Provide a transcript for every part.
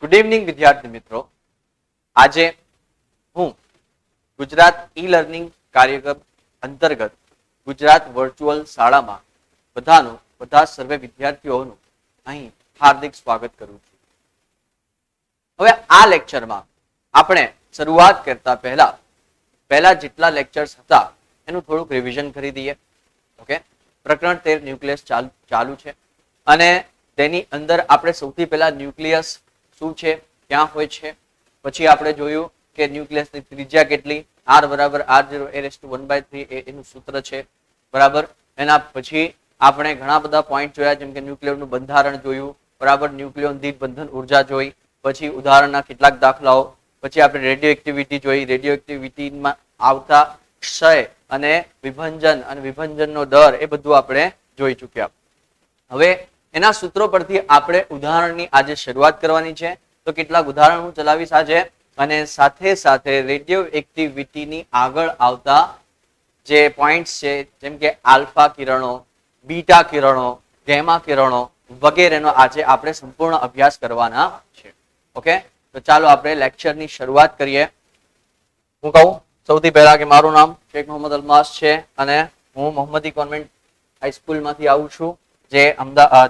Good evening વિદ્યાર્થી મિત્રો. આજે હું ગુજરાત ઈ લર્નિંગ કાર્યક્રમ અંતર્ગત ગુજરાત વર્ચ્યુઅલ શાળામાં બધા સર્વે વિદ્યાર્થીઓનું અહીં હાર્દિક સ્વાગત કરું છું. હવે આ લેક્ચરમાં આપણે શરૂઆત કરતા પહેલા જેટલા લેક્ચર્સ હતા એનું થોડુંક રિવિઝન કરી દઈએ. ઓકે, પ્રકરણ 13 ન્યુક્લિયસ ચાલુ છે અને તેની અંદર આપણે સૌથી પહેલા ન્યુક્લિયસ શું છે, ક્યાં હોય છે, પછી આપણે જોયું કે ન્યુક્લિયસની ત્રિજ્યા કેટલી, r બરાબર r0 a⁻1/3 એનું સૂત્ર છે. બરાબર. એના પછી આપણે ઘણા બધા પોઈન્ટ જોયા, જેમ કે ન્યુક્લિયરનું બંધારણ જોયું, બરાબર, ન્યુક્લિયોન દીઠ બંધન ઉર્જા જોઈ, પછી ઉદાહરણના કેટલાક દાખલાઓ, પછી આપણે રેડિયો એક્ટિવિટી જોઈ, રેડિયો એક્ટિવિટીમાં આવતા ક્ષય અને વિભંજનનો દર એ બધું આપણે જોઈ ચૂક્યા. હવે એના સૂત્રો પરથી આપણે ઉદાહરણની આજે શરૂઆત કરવાની છે. તો કેટલાક ઉદાહરણ હું ચલાવીશ આજે, અને સાથે સાથે રેડિયો એક્ટિવિટીની આગળ આવતા જે પોઈન્ટ્સ છે, જેમ કે આલ્ફા કિરણો, બીટા કિરણો, ગેમા કિરણો વગેરેનો આજે આપણે સંપૂર્ણ અભ્યાસ કરવાના છે. ઓકે, તો ચાલો આપણે લેક્ચરની શરૂઆત કરીએ. હું કહું સૌથી પહેલા કે મારું નામ શેખ મોહમ્મદ અલમાસ છે અને હું મોહમ્મદી કોન્વેન્ટ હાઈસ્કૂલમાંથી આવું છું, જે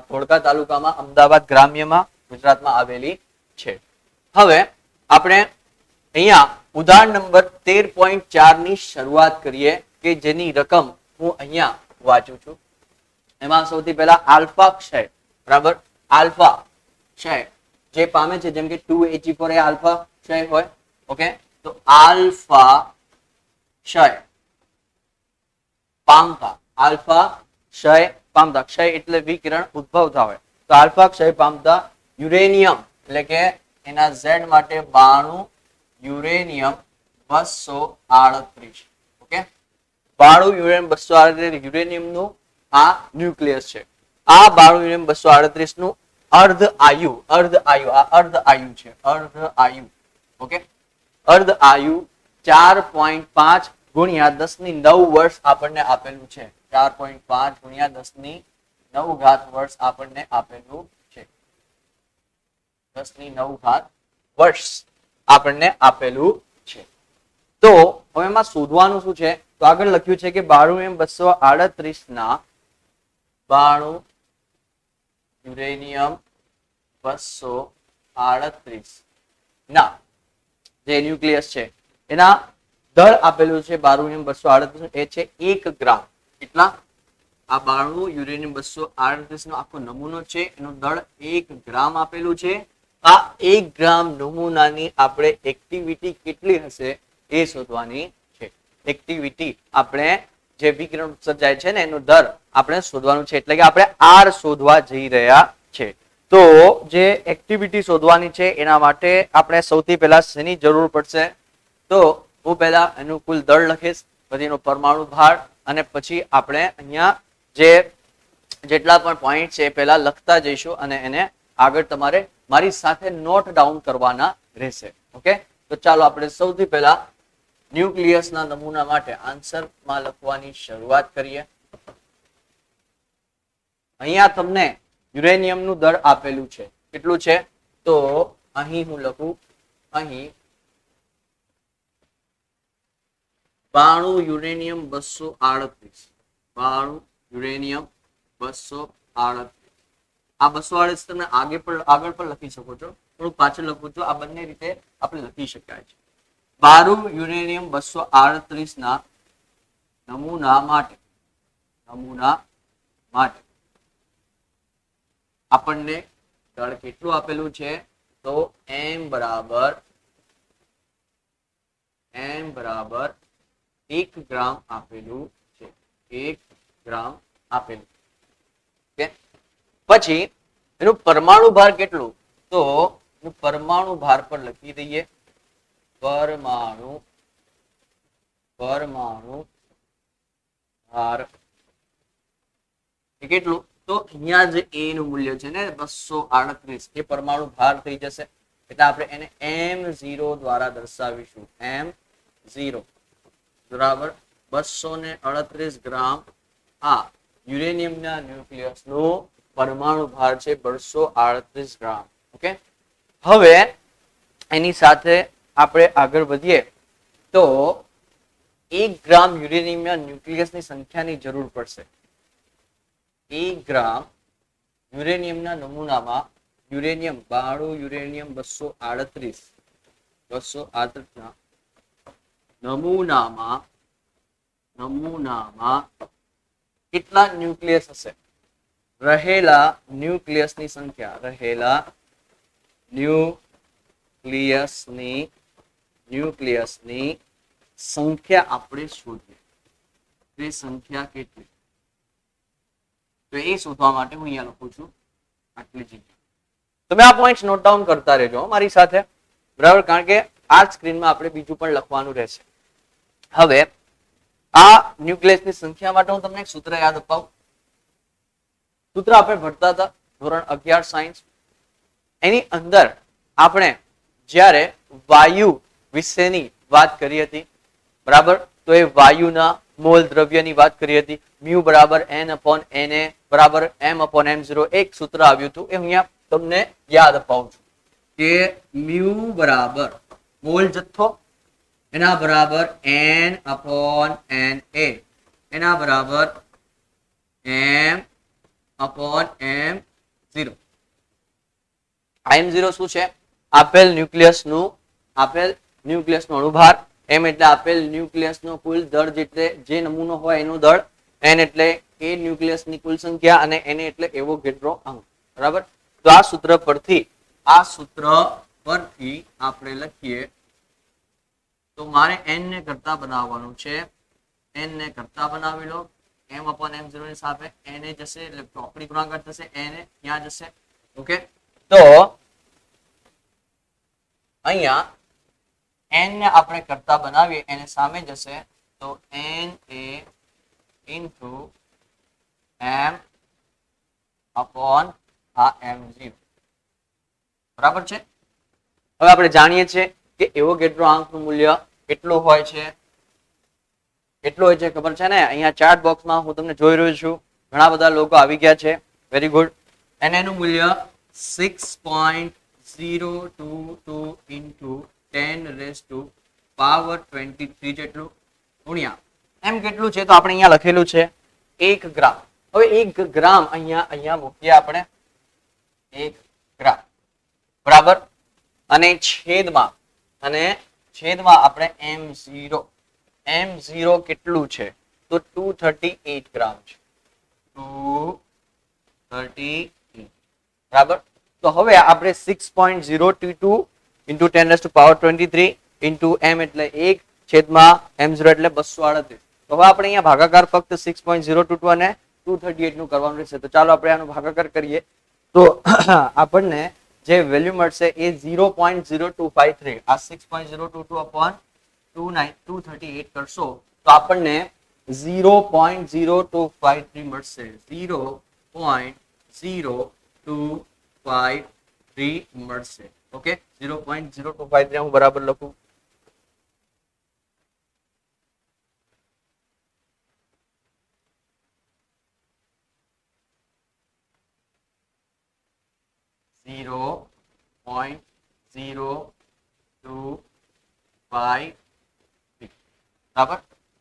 ધોળકા તાલુકામાં અમદાવાદ ગ્રામ્યમાં ગુજરાતમાં આવેલી છે. હવે આપણે અહીંયા ઉદાહરણ નંબર 13.4 ની શરૂઆત કરીએ, કે જેની રકમ હું અહીંયા વાંચું છું. એમાં સૌથી પહેલા આલ્ફા ક્ષય, બરાબર, આલ્ફા ક્ષય જે પામે છે, જેમ કે 2He4 એ આલ્ફા ક્ષય હોય. ઓકે, તો આલ્ફા ક્ષય પામતા, આલ્ફા ક્ષય પામતા, ક્ષય એટલે વિકિરણ ઉદ્ભવતા હોય, તો આલ્ફા ક્ષય પામતા યુરેનિયમ એટલે કે એના Z માટે 92 યુરેનિયમ 238. ઓકે, 92 યુરેનિયમ 238 યુરેનિયમનું આ ન્યુક્લિયસ છે. આ 92 યુરેનિયમ 238 નું અર્ધ આયુ છે, અર્ધ આયુ. ઓકે, અર્ધ આયુ 4.5 ગુણ્યા 10⁹ વર્ષ આપણને આપેલું છે. 4.5 ગુણ્યા 10⁹ વર્ષ આપણને આપેલું છે. 10⁹ વર્ષ આપણને આપેલું છે. તો હવે એમાં શોધવાનું શું છે, તો આગળ લખ્યું છે કે 92 ના 92 યુરેનિયમ 238 ના જે ન્યુક્લિયસ છે એના દળ આપેલું છે 92 યુરેનિયમ 238, એ છે 1 ગ્રામ. કેટલા? આ 92 યુરેનિયમ 238 નો આખો નમૂનો છે, એનું દળ 1 ગ્રામ આપેલું છે. આ 1 ગ્રામ નમૂનાની આપણે એક્ટિવિટી કેટલી હશે એ શોધવાની છે. એક્ટિવિટી આપણે જે વિકિરણ ઉત્સર્જાય છે ને એનો દર આપણે શોધવાનું છે, એટલે કે આપણે આર શોધવા જઈ રહ્યા છે. તો જે એક્ટિવિટી શોધવાની છે એના માટે આપણે સૌથી પહેલા શેની જરૂર પડશે, તો હું પહેલા એનું કુલ દળ લખીશ, પછી એનો પરમાણુ ભાર, અને પછી આપણે અહીંયા જેટલા પણ પોઈન્ટ છે એ પહેલા લખતા જઈશું અને એને આગળ તમારે મારી સાથે નોટ ડાઉન કરવાના રહેશે. ઓકે, તો ચાલો આપણે સૌથી પહેલા ન્યુક્લિયસના નમૂના માટે આન્સરમાં લખવાની શરૂઆત કરીએ. અહીંયા તમને યુરેનિયમનું દળ આપેલું છે. કેટલું છે? તો અહીં હું લખું, અહીં 92 યુરેનિયમ 238, 92 યુરેનિયમ 238. આ 238 તમે આગળ પણ લખી શકો છો, થોડું પાછળ લખું છું, આ બંને રીતે આપણે લખી શકાય છે. 92 યુરેનિયમ 238 ના નમૂના માટે આપણને દળ કેટલું આપેલું છે, તો m બરાબર 1 ગ્રામ આપેલું છે. 1 ગ્રામ આપેલું. ઓકે, પછી એનું પરમાણુ ભાર કેટલું, તો એનું પરમાણુ ભાર પર લખી દઈએ. પરમાણુ ભાર કેટલું, તો અહીંયા જે a નું મૂલ્ય છે ને 238, એ પરમાણુ ભાર થઈ જશે, એટલે આપણે એને m0 દ્વારા દર્શાવીશું. m0 બરાબર 238 ગ્રામ આ યુરેનિયમના ન્યુક્લિયસનું પરમાણુ ભાર છે 238 ગ્રામ. ઓકે, હવે એની સાથે આપણે આગળ વધીએ તો 1 ગ્રામ યુરેનિયમના ન્યુક્લિયસની સંખ્યાની જરૂર પડશે. 1 ગ્રામ યુરેનિયમના નમૂનામાં યુરેનિયમ 92 યુરેનિયમ 238 ના નમૂનામાં કેટલા ન્યુક્લિયસ હશે? રહેલા ન્યુક્લિયસની સંખ્યા આપણે શોધીએ. તે સંખ્યા કેટલી? તો એ શોધવા માટે હું અહીંયા લખું છું આટલી જગ્યા. તમે આ પોઈન્ટ નોટ ડાઉન કરતા રહેજો મારી સાથે, બરાબર? કારણ કે આ સ્ક્રીનમાં આપણે બીજું પણ લખવાનું રહેશે. હવે આ ન્યુક્લિયસની સંખ્યા માટે હું તમને એક સૂત્ર યાદ અપાવું. સૂત્ર આપણે ભણતા હતા ધોરણ 11 સાયન્સ. એની અંદર આપણે જ્યારે વાયુ વિશેની વાત કરી હતી, બરાબર? તો એ વાયુના મોલ દ્રવ્યની વાત કરી હતી. મ્યુ બરાબર n/Na બરાબર m/m0 એક સૂત્ર આવ્યું હતું. એ અહીંયા તમને યાદ અપાવું છું કે મ્યુ બરાબર મોલ જથ્થો, એના બરાબર n/Na, એના બરાબર m/m0. m0 શું છે? આપેલ ન્યુક્લિયસનો અણુભાર. m એટલે આપેલ ન્યુક્લિયસનો કુલ દળ, જેટલે જે નમૂનો હોય એનો દળ. n એટલે એ ન્યુક્લિયસની કુલ સંખ્યા અને n એટલે એવોગેડ્રો અંક, બરાબર? તો આ સૂત્ર પરથી આપણે લખીએ તો મારે n ને કરતા બનાવવાનું છે. n ને કરતા બનાવી લો. m/m0 ની સાપે na જશે એટલે ચોકડી ગુણાકાર થશે, na ત્યાં જશે. ઓકે, તો અહીંયા n ને આપણે કરતા બનાવીએ, એને સામે જશે તો n a into m/m0, બરાબર છે? હવે આપણે જાણીએ છીએ કે એવોગેડ્રો આંકનું મૂલ્ય કેટલું હોય છે? ખબર છે ને? અહીંયા ચાર્ટ બોક્સમાં હું તમને જોઈ રહ્યો છું, ઘણા બધા લોકો આવી ગયા છે. Very good. અને એનું મૂલ્ય 6.022 into 10⁻23 જેટલું ગુણ્યા એમ કેટલું છે? તો આપણે અહીંયા લખેલું છે 1 ગ્રામ. હવે 1 ગ્રામ અહીંયા મૂકીએ આપણે, 1 ગ્રામ, બરાબર? અને છેદમાં આપણે m0 કેટલું છે? તો 238 ગ્રામ છે. 238, બરાબર? તો હવે આપણે 6.022 into 10⁻23 into m એટલે 1 છેદમાં m0 એટલે 238. તો હવે આપણે અહીંયા ભાગાકાર ફક્ત 6.022 અને 238 નું કરવાનું રહેશે. તો ચાલો આપણે આનો ભાગાકાર કરીએ તો આપણને જે વેલ્યુ મળશે એ 0.0253. આ 6.022/238 કરશો તો આપણને 0.0253 મળશે. 0.023 મળશે. ઓકે, 0.023 હું બરાબર લખું. 0.025, બરાબર?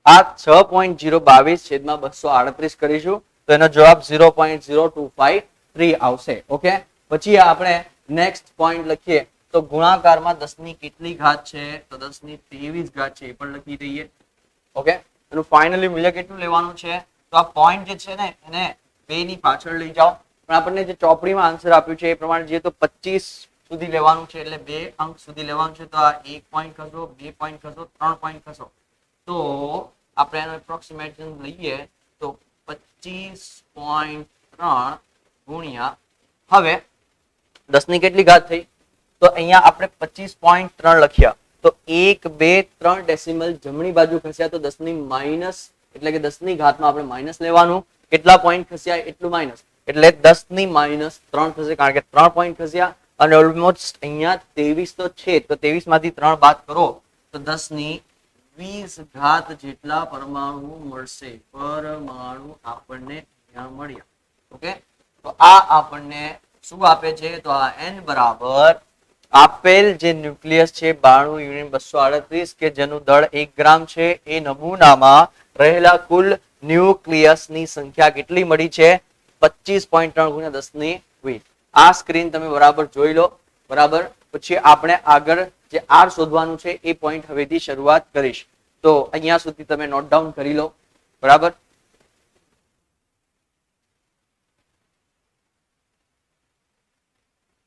આ 6.022 છેદમાં 238 કરીશું તો એનો જવાબ 0.023 આવશે. ઓકે, પછી આપણે નેક્સ્ટ પોઈન્ટ લખીએ તો ગુણાકારમાં 10 ની કેટલી ઘાત છે? તો 10 ની 23 ઘાત છે, એ પણ લખી દઈએ. ઓકે, એનું ફાઇનલી મૂલ્ય કેટલું લેવાનું છે? તો આ પોઈન્ટ જે છે ને એને 2 ની પાછળ લઈ જાઓ. પણ આપણને જે ચોપડીમાં આન્સર આપ્યું છે એ પ્રમાણે જઈએ તો 25 સુધી લેવાનું છે, એટલે 2 અંક સુધી લેવાનું છે. તો આ 1 પોઈન્ટ ખસો, 2 પોઈન્ટ ખસો, 3 પોઈન્ટ ખસો. તો આપણે એનો એપ્રોક્સિમેશન લઈએ તો 25.3 ગુણ્યા, હવે 10 ની કેટલી ઘાત થઈ? તો અહીંયા આપણે 25.3 લખ્યા તો 1 2 3 ડેસિમલ જમણી બાજુ ખસ્યા તો 10 ની માઇનસ, એટલે કે 10 ની ઘાતમાં આપણે માઇનસ લેવાનું. કેટલા પોઈન્ટ ખસ્યા એટલું માઇનસ, એટલે 10 ની માઇનસ 3 થશે, કારણ કે 3 પોઈન્ટ ખસ્યા. અને ઓલમોસ્ટ અહીંયા 23 તો છે, તો 23 માંથી 3 બાદ કરો તો 10 ની 20 ઘાત જેટલા પરમાણુ મળશે. પરમાણુ આપણને અહીંયા મળ્યા. ઓકે, તો આ આપણને શું આપે છે? તો આ n બરાબર આપેલ જે ન્યુક્લિયસ છે 92 યુનિટ 238 કે જેનું દળ 1 ગ્રામ છે એ નમૂનામાં રહેલા કુલ ન્યુક્લિયસની સંખ્યા કેટલી મળી છે 25.3 ગુણ્યા 10 ની 20. આ સ્ક્રીન તમે બરાબર જોઈ લો. બરાબર. પછી આપણે આગળ જે આર શોધવાનું છે એ પોઈન્ટ હવેથી શરૂઆત કરીશ. તો અહીંયા સુધી તમે નોટ ડાઉન કરી લો. બરાબર.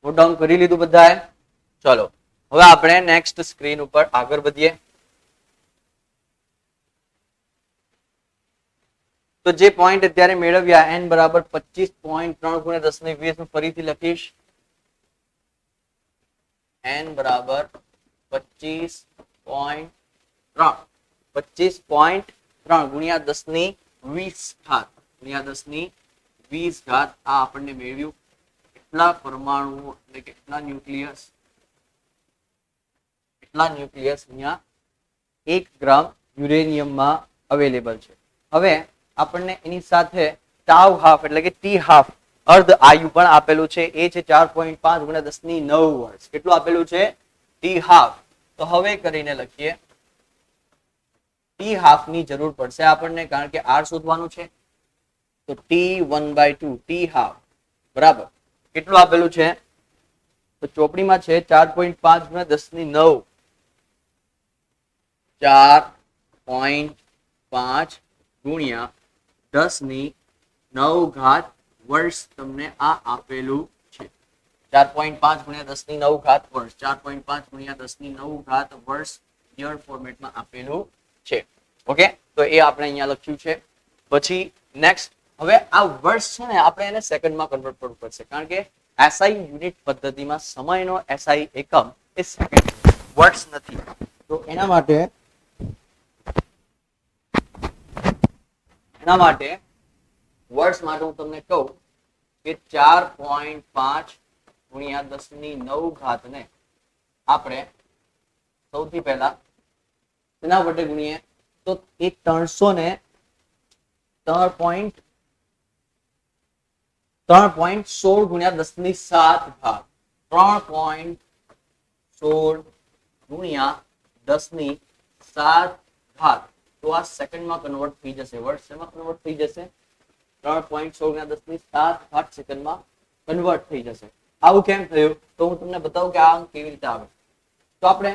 નોટ ડાઉન કરી લીધું બધાએ? ચલો હવે આપણે નેક્સ્ટ સ્ક્રીન ઉપર આગળ વધીએ. તો જે પોઈન્ટ અત્યારે મેળવ્યા n બરાબર 25.3 ગુણ્યા 10 ની 20 હું ફરીથી લખીશ. n બરાબર 25.3 ગુણ્યા 10 ની 20 ઘાત ગુણ્યા 10 ની 20 ઘાત આ આપણને મેળવ્યું. કેટલા પરમાણુઓ એટલે કેટલા ન્યુક્લિયસ અહીંયા 1 ગ્રામ યુરેનિયમમાં અવેલેબલ છે. હવે આપણને એની સાથે ટાઉ હાફ એટલે કે ટી હાફ અર્ધ આયુ પણ આપેલું છે. એ છે 4.5 ગુણ્યા 10 ની 9 વર્ષ. કેટલું આપેલું છે? T half. તો હવે કરીને લખીએ. ટી હાફ ની જરૂર પડશે આપણને કારણ કે આર શોધવાનું છે. તો ટી 1/2 ટી હાફ બરાબર કેટલું આપેલું છે? તો ચોપડીમાં છે 4.5 ગુણ્યા 10 ની 9 4.5 ગુણ્યા 10 ની 9 ઘાત વર્ષ તમને આ આપેલું છે. 4.5 ગુણ્યા 10 ની 9 ઘાત વર્ષ 4.5 ગુણ્યા 10 ની 9 ઘાત વર્ષ યર ફોર્મેટમાં આપેલું છે. ઓકે તો એ આપણે અહીંયા લખ્યું છે. પછી નેક્સ્ટ હવે આ વર્ષ છે ને આપણે એને સેકન્ડમાં કન્વર્ટ કરવું પડશે કારણ કે એસઆઈ યુનિટ પદ્ધતિમાં સમયનો એસઆઈ એકમ એ સેકન્ડ વર્ષ નથી. તો એના માટે વર્ષ માટે હું તમને કહું કે 4.5 ગુણ્યા 10 ની 9 ઘાત ને આપણે સૌથી પહેલા તેના વડે ગુણીએ તો એ 3.16 ગુણ્યા 10 ની 7 ઘાત 3.16 ગુણ્યા 10 ની 7 ઘાત. તો આ સેકન્ડમાં કન્વર્ટ થઈ જશે. વર્ષમાં કન્વર્ટ થઈ જશે. 3.16 ગુણ્યા 10 ની 7 ઘાત સેકન્ડમાં કન્વર્ટ થઈ જશે. આવું કેમ થયું? તો હું તમને બતાવું કે આ અંક કેવી રીતે આવે. તો આપણે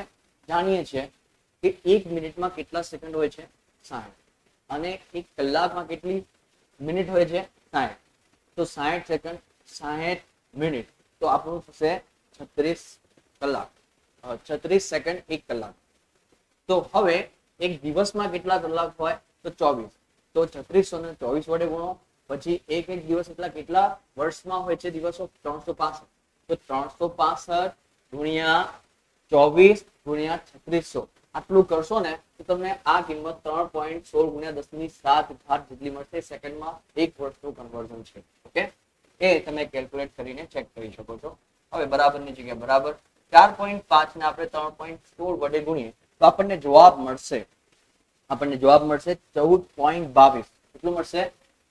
જાણીએ છીએ કે 1 મિનિટમાં કેટલા સેકન્ડ હોય છે? 60 અને 1 કલાકમાં કેટલી મિનિટ હોય છે? 60. તો 60 સેકન્ડ 60 મિનિટ તો આપણું થશે 36 કલાક 36 સેકન્ડ 1 કલાક. તો હવે એક દિવસમાં કેટલા કલાક હોય? તો 24. તો 36 ને 24 વડે ગુણો. પછી એક દિવસ એટલા કેટલા વર્ષમાં હોય છે દિવસો? 365. તો 365 ગુણ્યા 24 ગુણ્યા 3600 આટલું કરશો ને તો તમને આ કિંમત 3.16 ગુણ્યા 10 ની 7 ઘાત જેટલી મળશે. સેકન્ડમાં 1 વર્ષનું કન્વર્ઝન છે. ઓકે એ તમે કેલ્ક્યુલેટ કરીને ચેક કરી શકો છો. હવે બરાબરની જગ્યાએ બરાબર 4.5 ને આપણે 3.16 વડે ગુણીએ તો આપણને જવાબ મળશે 14.22. કેટલું મળશે?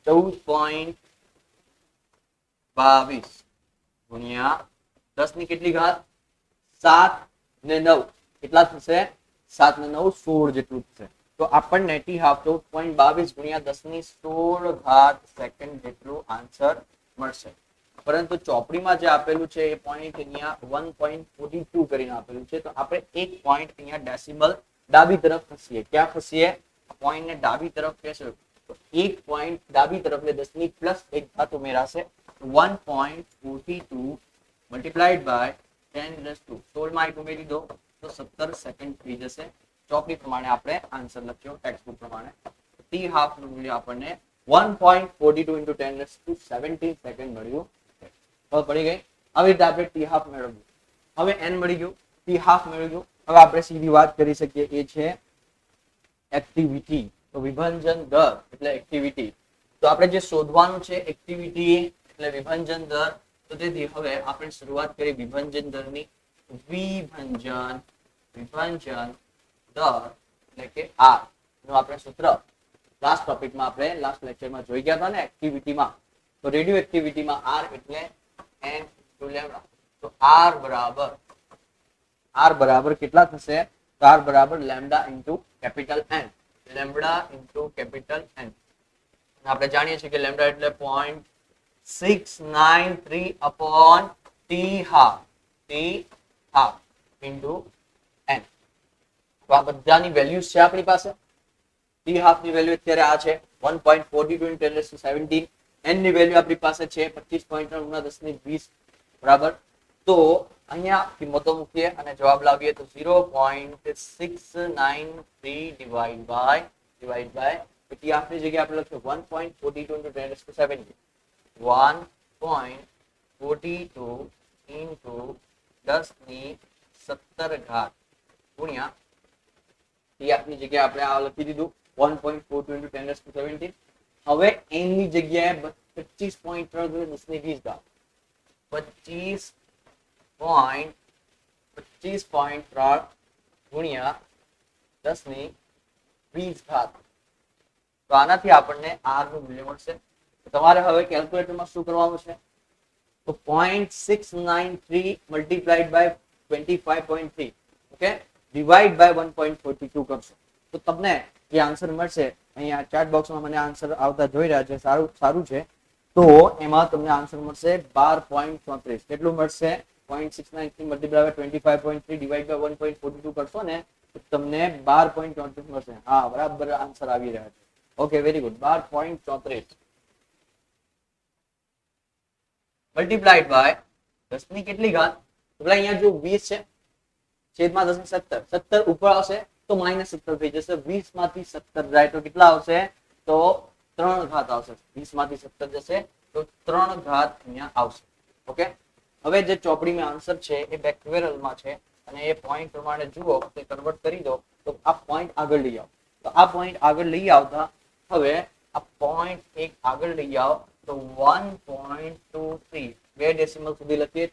14.22 ગુણ્યા 10 ની કેટલી ઘાત? 7 ને 9 કેટલા થશે? 7 ને 9 16 જેટલું થશે. તો આપણને ટી હાફ 14.22 ગુણ્યા 10 ની 16 ઘાત સેકન્ડ જેટલું આન્સર મળશે. પરંતુ ચોપડીમાં જે આપેલું છે એ પોઈન્ટ અહીંયા 1.42 કરીને આપેલું છે. તો આપણે એક પોઈન્ટ અહીંયા ડેસિમલ ડાબી તરફ ખસીએ. ક્યાં ખસીએ? પોઈન્ટ ને ડાબી તરફ કહેશો તો એક પોઈન્ટ ડાબી તરફ એટલે 10 ની પ્લસ 1 ઘાત ઉમેરાશે. 1.42 મલ્ટીપ્લાઈડ બાય 10 માં 1 ઉમેરી દો તો 17 સેકન્ડ થઈ જશે. ચોપડી પ્રમાણે આપણે આન્સર લખ્યો ટેક્સ્ટબુક પ્રમાણે. ટી હાફ નું મૂલ્ય આપણને 1.42 into 10 સેકન્ડ મળ્યું. ખબર પડી ગઈ? આવી રીતે આપણે ટી હાફ મેળવ્યું. હવે n મળી ગયું, ટી હાફ મેળવી ગયું. હવે આપણે સીધી વાત કરી શકીએ એ છે એક્ટિવિટી. તો વિભાજન દર એટલે એક્ટિવિટી. તો આપણે જે શોધવાનું છે એક્ટિવિટી એટલે વિભાજન દર. તો તેથી હવે આપણે શરૂઆત કરી વિભાજન દરની. વિભાજન દર એટલે કે આર નું આપણે સૂત્ર લાસ્ટ ટોપિકમાં આપણે લાસ્ટ લેક્ચરમાં જોઈ ગયા હતા ને એક્ટિવિટીમાં. તો રેડિયો એક્ટિવિટીમાં આર એટલે n * લેમ્ડા. તો આર બરાબર આર બરાબર કેટલા થશે? તો આર બરાબર lambda into capital N. Lambda into capital N. આપણે જાણીએ છીએ કે લેમ્ડા એટલે 0.693 upon T half into N. તો આ બધાની વેલ્યુઝ છે આપણી પાસે. ટી હાફ ની વેલ્યુ અત્યારે આ છે 1.42 × 10⁻17. એન ની વેલ્યુ આપણી પાસે છે 25.9 બરાબર. તો અહીંયા કિંમતો મૂકીએ અને જવાબ લાવીએ તો 0.693 ડિવાઈડ બાય ટી હાફ ની જગ્યાએ આપણે લખ્યું 1.42 × 10⁻17. 1.42 ઇન્ટુ 10⁻17 ગુણ્યા ટી હાફ ની જગ્યાએ આપણે આ લખી દીધું 1.42 × 10⁻17. હવે n ની જગ્યાએ 25.3 × 10⁻20 25.3 ગુણ્યા 10⁻20. તો આનાથી આપણને r નું મૂલ્ય મળશે. તમારે હવે કેલ્ક્યુલેટરમાં શું કરવાનું છે? તો 0.693 multiplied by 25.3 okay divide by 1.42 કરશો તો તમને જે આન્સર મળશે, અહીંયા ચાર્ટ બોક્સમાં મને આન્સર આવતા જોઈ રહ્યા છે, સારું છે. તો એમાં તમને આન્સર મળશે 12.34. કેટલું મળશે? 0.693 મલ્ટીપ્લાય બાય 25.3 ડિવાઈડ બાય 1.42 કરશો ને તો તમને 12.34 મળશે. હા, બરાબર આન્સર આવી રહ્યા છે. Okay, very good. 12.34 multiplied by 10 ની કેટલી ઘાત? તો અહીંયા જો 20 છે છેદમાં 10 ની 17. 17 ઉપર આવશે તો -17 થઈ જશે. 20 માંથી 17 જાય તો કેટલા આવશે? તો 3 ઘાત આવશે. 20 માંથી 17 જશે તો 3 ઘાત અહીંયા આવશે. ઓકે, હવે જે ચોપડીમાં આન્સર છે એ બેક્વેરલમાં છે અને એ પોઈન્ટ પ્રમાણે જુઓ તો કન્વર્ટ કરી દો તો આ પોઈન્ટ આગળ લઈ આવો. તો આ પોઈન્ટ આગળ લઈ આવતા હવે આ પોઈન્ટ એક આગળ લઈ આવો તો 1.23 બે ડેસિમલ સુધી લખીએ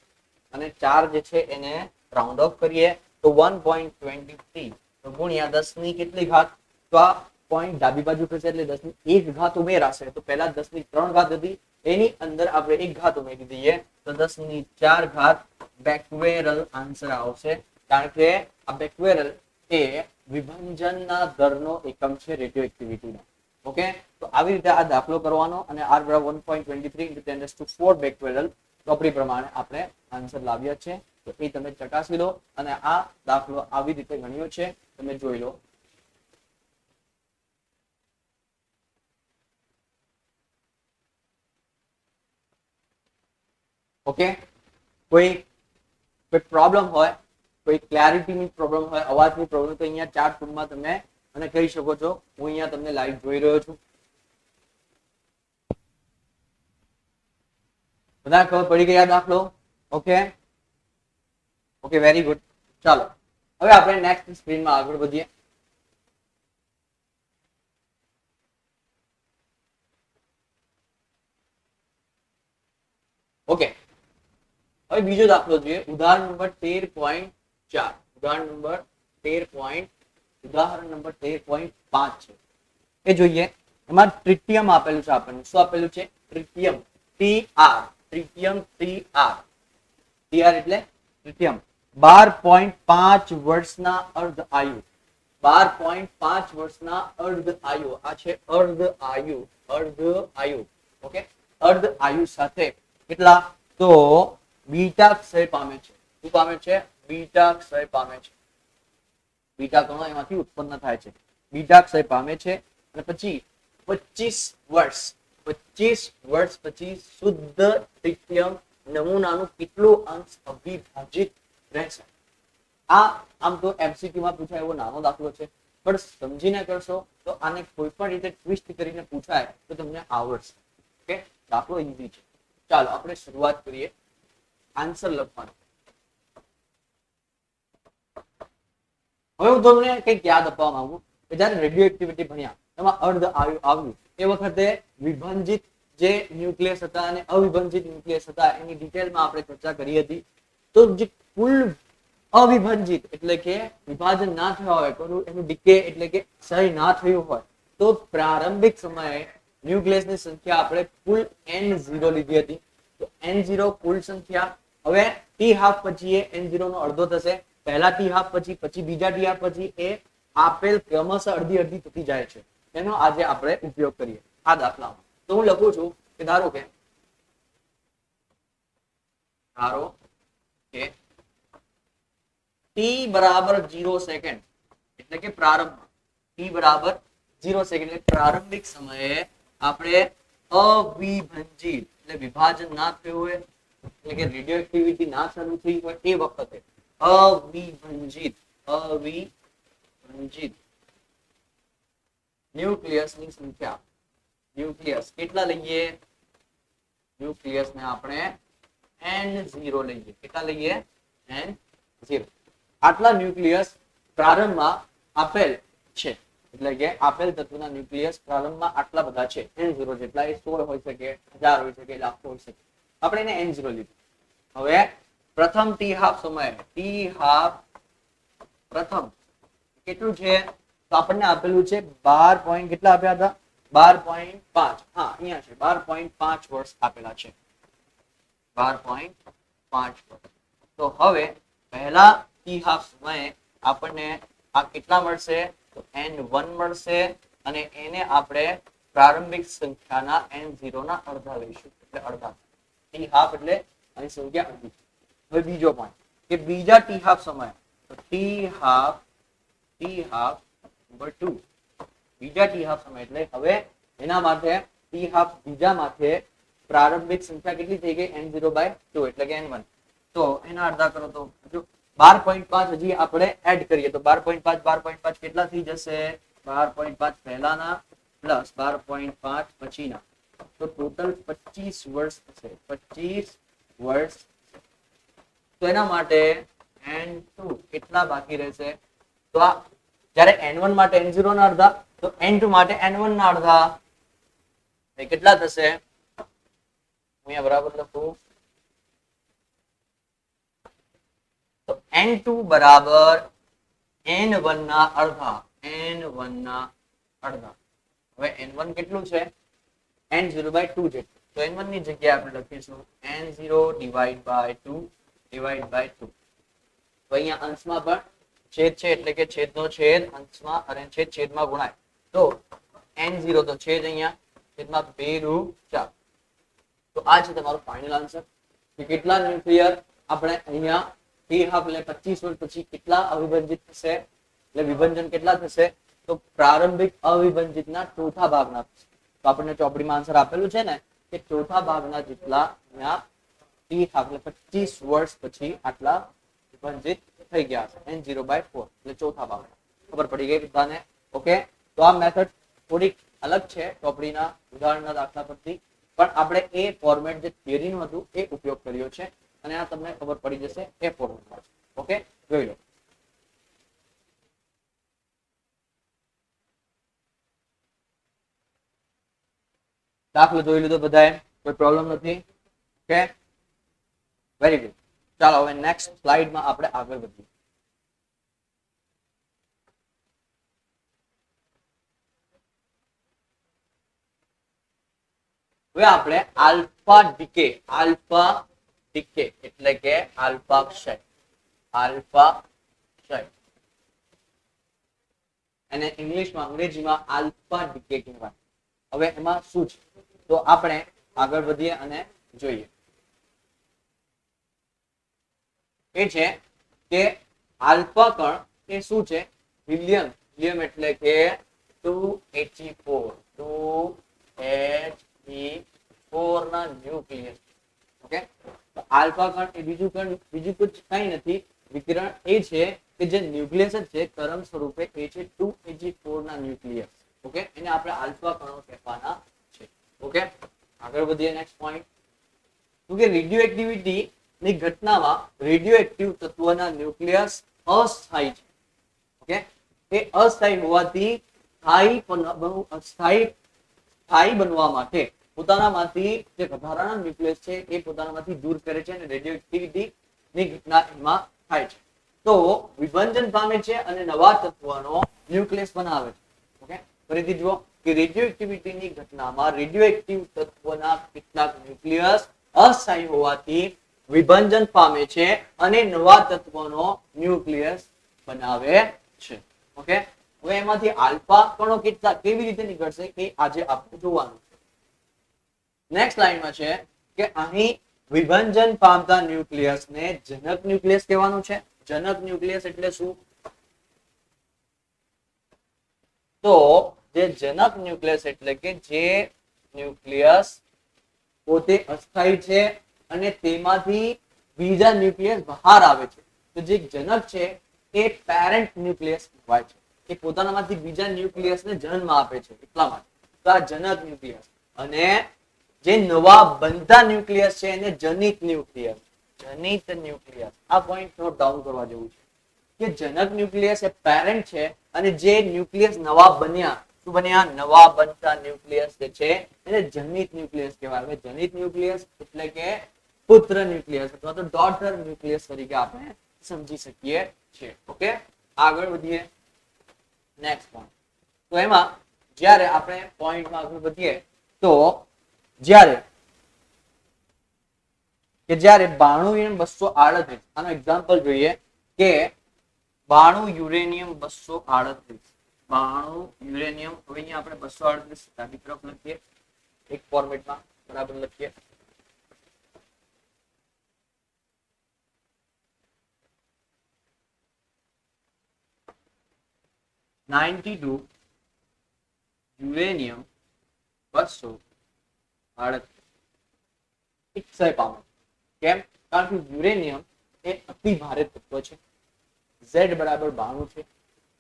અને 4 જે છે એને રાઉન્ડ ઓફ કરીએ તો 1.23 તો ગુણ્યા 10 ની કેટલી ઘાત? તો આ પોઈન્ટ ડાબી બાજુ થશે એટલે 10 ની 1 ઘાત ઉમેરાશે. તો પહેલા 10 ની 3 ઘાત હતી એની અંદર આપણે 1 ઘાત ઉમેરી દઈએ તો 10 ની 4 ઘાત બેક્વેરલ આન્સર આવશે. કારણ કે આ બેક્વેરલ એ વિભાજનના દરનો એકમ છે રેડિયો એક્ટિવિટીનો. ઓકે, તો આવી રીતે આ દાખલો કરવાનો અને r બરાબર 1.23 × 10⁴ બેક્વેરલ ચોપડી પ્રમાણે આપણે આન્સર લાવ્યા છે. તો એ તમે ચકાસી લો અને આ દાખલો આવી રીતે ગણ્યો છે તમે જોઈ લો. ઓકે, કોઈ પ્રોબ્લેમ હોય, કોઈ ક્લેરિટીની પ્રોબ્લેમ હોય, અવાજની પ્રોબ્લેમ તો અહીંયા ચાર્ટ રૂમમાં તમે મને કહી શકો છો. હું અહીંયા તમને લાઈવ જોઈ રહ્યો છું. બધા ખબર પડી ગઈ આ દાખલો? Okay okay, very good. ચાલો હવે આપણે નેક્સ્ટ સ્ક્રીનમાં આગળ વધીએ. ઓકે, હવે બીજો દાખલો જોઈએ. ઉદાહરણ નંબર 13.4. ઉદાહરણ નંબર 13.5 છે એ જોઈએ. એમાં ટ્રિટિયમ આપેલું છે આપણને. શું આપેલું છે? Tritium. TR. Tritium TR. TR એટલે ટ્રિટિયમ. 12.5 વર્ષના અર્ધ આયુ. 12.5 વર્ષના અર્ધ આયુ. આ છે અર્ધ આયુ. ઓકે, અર્ધ આયુ સાથે કેટલા? તો બીટા ક્ષય પામે છે. શું પામે છે? બીટા ક્ષય પામે છે. બીટા કણો એમાંથી ઉત્પન્ન થાય છે. બીટા ક્ષય પામે છે અને પછી 25 વર્ષ પછી શુદ્ધ ટ્રિટિયમ નમૂનાનું કેટલું અંશ અવિભાજિત રહેશે? આ આમ તો MCQ માં પૂછાય એવો નાનો દાખલો છે, પણ સમજીને કરશો તો આને કોઈ પણ રીતે ટ્વિસ્ટ કરીને પૂછાય તો તમને આવડશે. ઓકે, દાખલો ઈઝી છે. ચાલો આપણે શરૂઆત કરીએ આન્સર લખવાનો. હવે હું તમને કંઈક યાદ આપવા માંગુ કે જયારે રેડિયો એક્ટિવિટી ભણ્યા એમાં અર્ધ આયુ આવ્યું એ વખતે વિભાજિત જે ન્યુક્લિયસ હતા અને અવિભાજિત ન્યુક્લિયસ હતા એની ડિટેલમાં આપણે ચર્ચા કરી હતી. તો જે કુલ અવિભાજિત એટલે કે વિભાજન ના થયા હોય, એનું ડીકે એટલે કે ક્ષય ના થયું હોય તો પ્રારંભિક સમયે ન્યુક્લિયસની સંખ્યા આપણે કુલ N0 લીધી હતી. તો N0 કુલ સંખ્યા. હવે T હાફ પછી N0 નો અડધો થશે. પહેલા ટી હાફ પછી બીજા ટી હાફ પછી એ આપેલ ક્રમશઃ અડધી અડધી થતી જાય છે. એનો આજે આપણે ઉપયોગ કરીએ આ દાખલામાં. તો હું લખું છું કે ધારો કે ટી બરાબર 0 સેકન્ડ એટલે કે પ્રારંભ ટી બરાબર 0 સેકન્ડ એટલે પ્રારંભિક સમયે આપણે અવિભજિત એટલે વિભાજન ના થયું હોય એટલે કે રેડિયો એક્ટિવિટી ના શરૂ થઈ હોય એ વખતે અવિભજિત ન્યુક્લિયસની સંખ્યા ન્યુક્લિયસ કેટલા લઈએ ન્યુક્લિયસ ને આપણે n0 લઈએ કેટલા લઈએ n0 આટલા ન્યુક્લિયસ પ્રારંભમાં આપેલ છે એટલે કે આપેલ તત્વના ન્યુક્લિયસ પ્રારંભમાં આટલા બધા છે n0 જેટલા એ 16 હોઈ શકે 1000 હોઈ શકે લાખો હોઈ શકે આપણે એને n0 લીધું. હવે પ્રથમ ટી હાફ સમયે ટી હાફ પ્રથમ કેટલું છે તો આપણને આપેલું છે 12 પોઈન્ટ કેટલા આપ્યા હતા 12.5 હા અહીંયા છે 12.5 વર્ષ આપેલા છે 12.5 વર્ષ. તો હવે પહેલા ટી હાફ સમયે આપણને આ કેટલા મળશે તો n1 મળશે અને એને આપણે પ્રારંભિક સંખ્યાના n0 ના અડધા લઈશું એટલે અડધા ટી હાફ એટલે આની સંખ્યા અડધી. હવે બીજો પોઈન્ટ કે બીજા ટી હાફ સમયે તો ટી હાફ નંબર 2 બીજા ટી હાફ સમય એટલે હવે એના માટે ટી હાફ બીજા માટે પ્રારંભિક સંખ્યા કેટલી થઈ ગઈ n0/2 એટલે કે n1 તો એના અડધા કરો તો જો 12.5 હજી આપણે એડ કરીએ તો 12.5 કેટલા થઈ જશે 12.5 પહેલાના પ્લસ 12.5 પછીના તો ટોટલ 25 વર્ષ થશે 25 વર્ષ. તો એના માટે n2 કેટલા બાકી રહેશે તો આ જ્યારે n1 માટે n0 ના અડધા તો n2 માટે n1 ના અડધા એ કેટલા થશે અહીંયા બરાબર લખું તો n2 બરાબર n1 ના અડધા હવે n1 કેટલું છે n0/2 જેટલું તો n1 ની જગ્યાએ આપણે લખીશું n0/2 તો અહીંયા અંશમાં પણ છેદ છે એટલે કે છેદનો છેદ અંશમાં અને છેદમાં ગુણાય તો n0 તો છેદ અહીંયા છેદમાં 2 4 તો આ છે તમારો ફાઇનલ આન્સર કે કેટલા ન્યુક્લિયર આપણે અહીંયા ટી હાફ એટલે 25 વર્ષ પછી કેટલા અવિભાજિત થશે એટલે વિભાજન કેટલા થશે તો પ્રારંભિક અવિભાજિતના ચોથા ભાગના થશે. તો આપણને ચોપડીમાં આન્સર આપેલું છે ને કે ચોથા ભાગના જેટલા અહીંયા ટી હાફ એટલે 25 વર્ષ પછી આટલા વિભાજિત થઈ ગયા છે n0/4 એટલે ચોથા ભાગ. ખબર પડી ગઈ બધાને? ઓકે. તો આ મેથડ થોડીક અલગ છે ચોપડીના ઉદાહરણના દાખલા પરથી પણ આપણે એ ફોર્મેટ જે થિયરીનું હતું એ ઉપયોગ કર્યો છે અને આ તમને ખબર પડી જશે એ ફોર્મેટમાં. ઓકે જોઈ લો. દાખલો જોઈ લીધો બધાએ કોઈ પ્રોબ્લેમ નથી? Okay very good. ચાલો હવે નેક્સ્ટ સ્લાઇડમાં આપણે આગળ વધીએ. હવે આપણે આલ્ફા ડીકે એટલે કે આલ્ફા ક્ષય અને ઇંગ્લિશમાં અંગ્રેજીમાં આલ્ફા ડીકે કહેવાય. હવે એમાં શું છે તો આપણે આગળ વધીએ અને જોઈએ. એ છે કે આલ્ફા કણ એ શું છે હિલિયમ એટલે કે 2He4 ના ન્યુક્લિયસ. ઓકે તો આલ્ફા કણ એ બીજું કઈ નથી વિકિરણ એ છે કે જે ન્યુક્લિયસ છે તરંગ સ્વરૂપે એ છે 2He4 ના ન્યુક્લિયસ. ઓકે એને આપણે આલ્ફા કણો કહેવાના છે. ઓકે આગળ વધીએ નેક્સ્ટ પોઈન્ટ. તો કે રેડિયો એક્ટિવિટી ની ઘટનામાં રેડિયો એક્ટિવ તત્વના ન્યુક્લિયસ અસ્થાયી છે. ઓકે એ અસ્થાયી હોવાથી સ્થાયી બનવા માટે પોતાનામાંથી જે વધારાના ન્યુક્લિયસ છે એ પોતાનામાંથી દૂર કરે છે અને રેડિયો એક્ટિવિટી ની ઘટના એમાં થાય છે. તો વિભાજન પામે છે અને નવા તત્વનો ન્યુક્લિયસ બનાવે છે. ઓકે ફરીથી જુઓ કે રેડિયો એક્ટિવિટી ની ઘટનામાં રેડિયો એક્ટિવ તત્વના કેટલાક ન્યુક્લિયસ અસ્થાયી હોવાથી વિભાજન પામે છે અને નવા તત્વોનો ન્યુક્લિયસ બનાવે છે. ઓકે, હવે એમાંથી આલ્ફા કણો કેટલા કેવી રીતે નીકળશે એ આજે આપણે જોવાનું છે. નેક્સ્ટ લાઈનમાં છે કે અહીં વિભાજન પામતા ન્યુક્લિયસને જનક ન્યુક્લિયસ કહેવાનું છે. જનક ન્યુક્લિયસ એટલે શું? તો જે જનક ન્યુક્લિયસ એટલે કે જે ન્યુક્લિયસ પોતે અસ્થાયી છે અને તેમાંથી બીજા ન્યુક્લિયસ બહાર આવે છે. તો જે જનક છે એ પેરેન્ટ ન્યુક્લિયસ કહેવાય છે. એ પોતાનામાંથી બીજા ન્યુક્લિયસને જન્મ આપે છે એટલા માટે. તો આ જનક ન્યુક્લિયસ. અને જે નવા બનતા ન્યુક્લિયસ છે એને જનિત ન્યુક્લિયસ. જનિત ન્યુક્લિયસ આ પોઈન્ટ નોટ ડાઉન કરવા જેવું છે કે જનક ન્યુક્લિયસ એ પેરેન્ટ છે અને જે ન્યુક્લિયસ નવા બન્યા, શું બન્યા? નવા બનતા ન્યુક્લિયસ જે છે એને જનિત ન્યુક્લિયસ કહેવાય. હવે જનિત ન્યુક્લિયસ એટલે કે પુત્ર ન્યુક્લિયસ અથવા તો ડોટર ન્યુક્લિયસ તરીકે આપણે સમજી શકીએ છીએ. ઓકે, આગળ વધીએ નેક્સ્ટ પોઈન્ટ. તો એમાં જ્યારે આપણે પોઈન્ટમાં આગળ વધીએ તો જ્યારે 92 આનો એક્ઝામ્પલ જોઈએ કે 92 યુરેનિયમ 238. 92 યુરેનિયમ, હવે અહીંયા આપણે 238 ડાબી તરફ લખીએ એક ફોર્મેટમાં, બરાબર લખીએ. યુરેનિયમ 238 ક્ષય પામે. કેમ? કારણ કે યુરેનિયમ એ અતિ ભારે તત્વ છે. Z બરાબર 92 છે.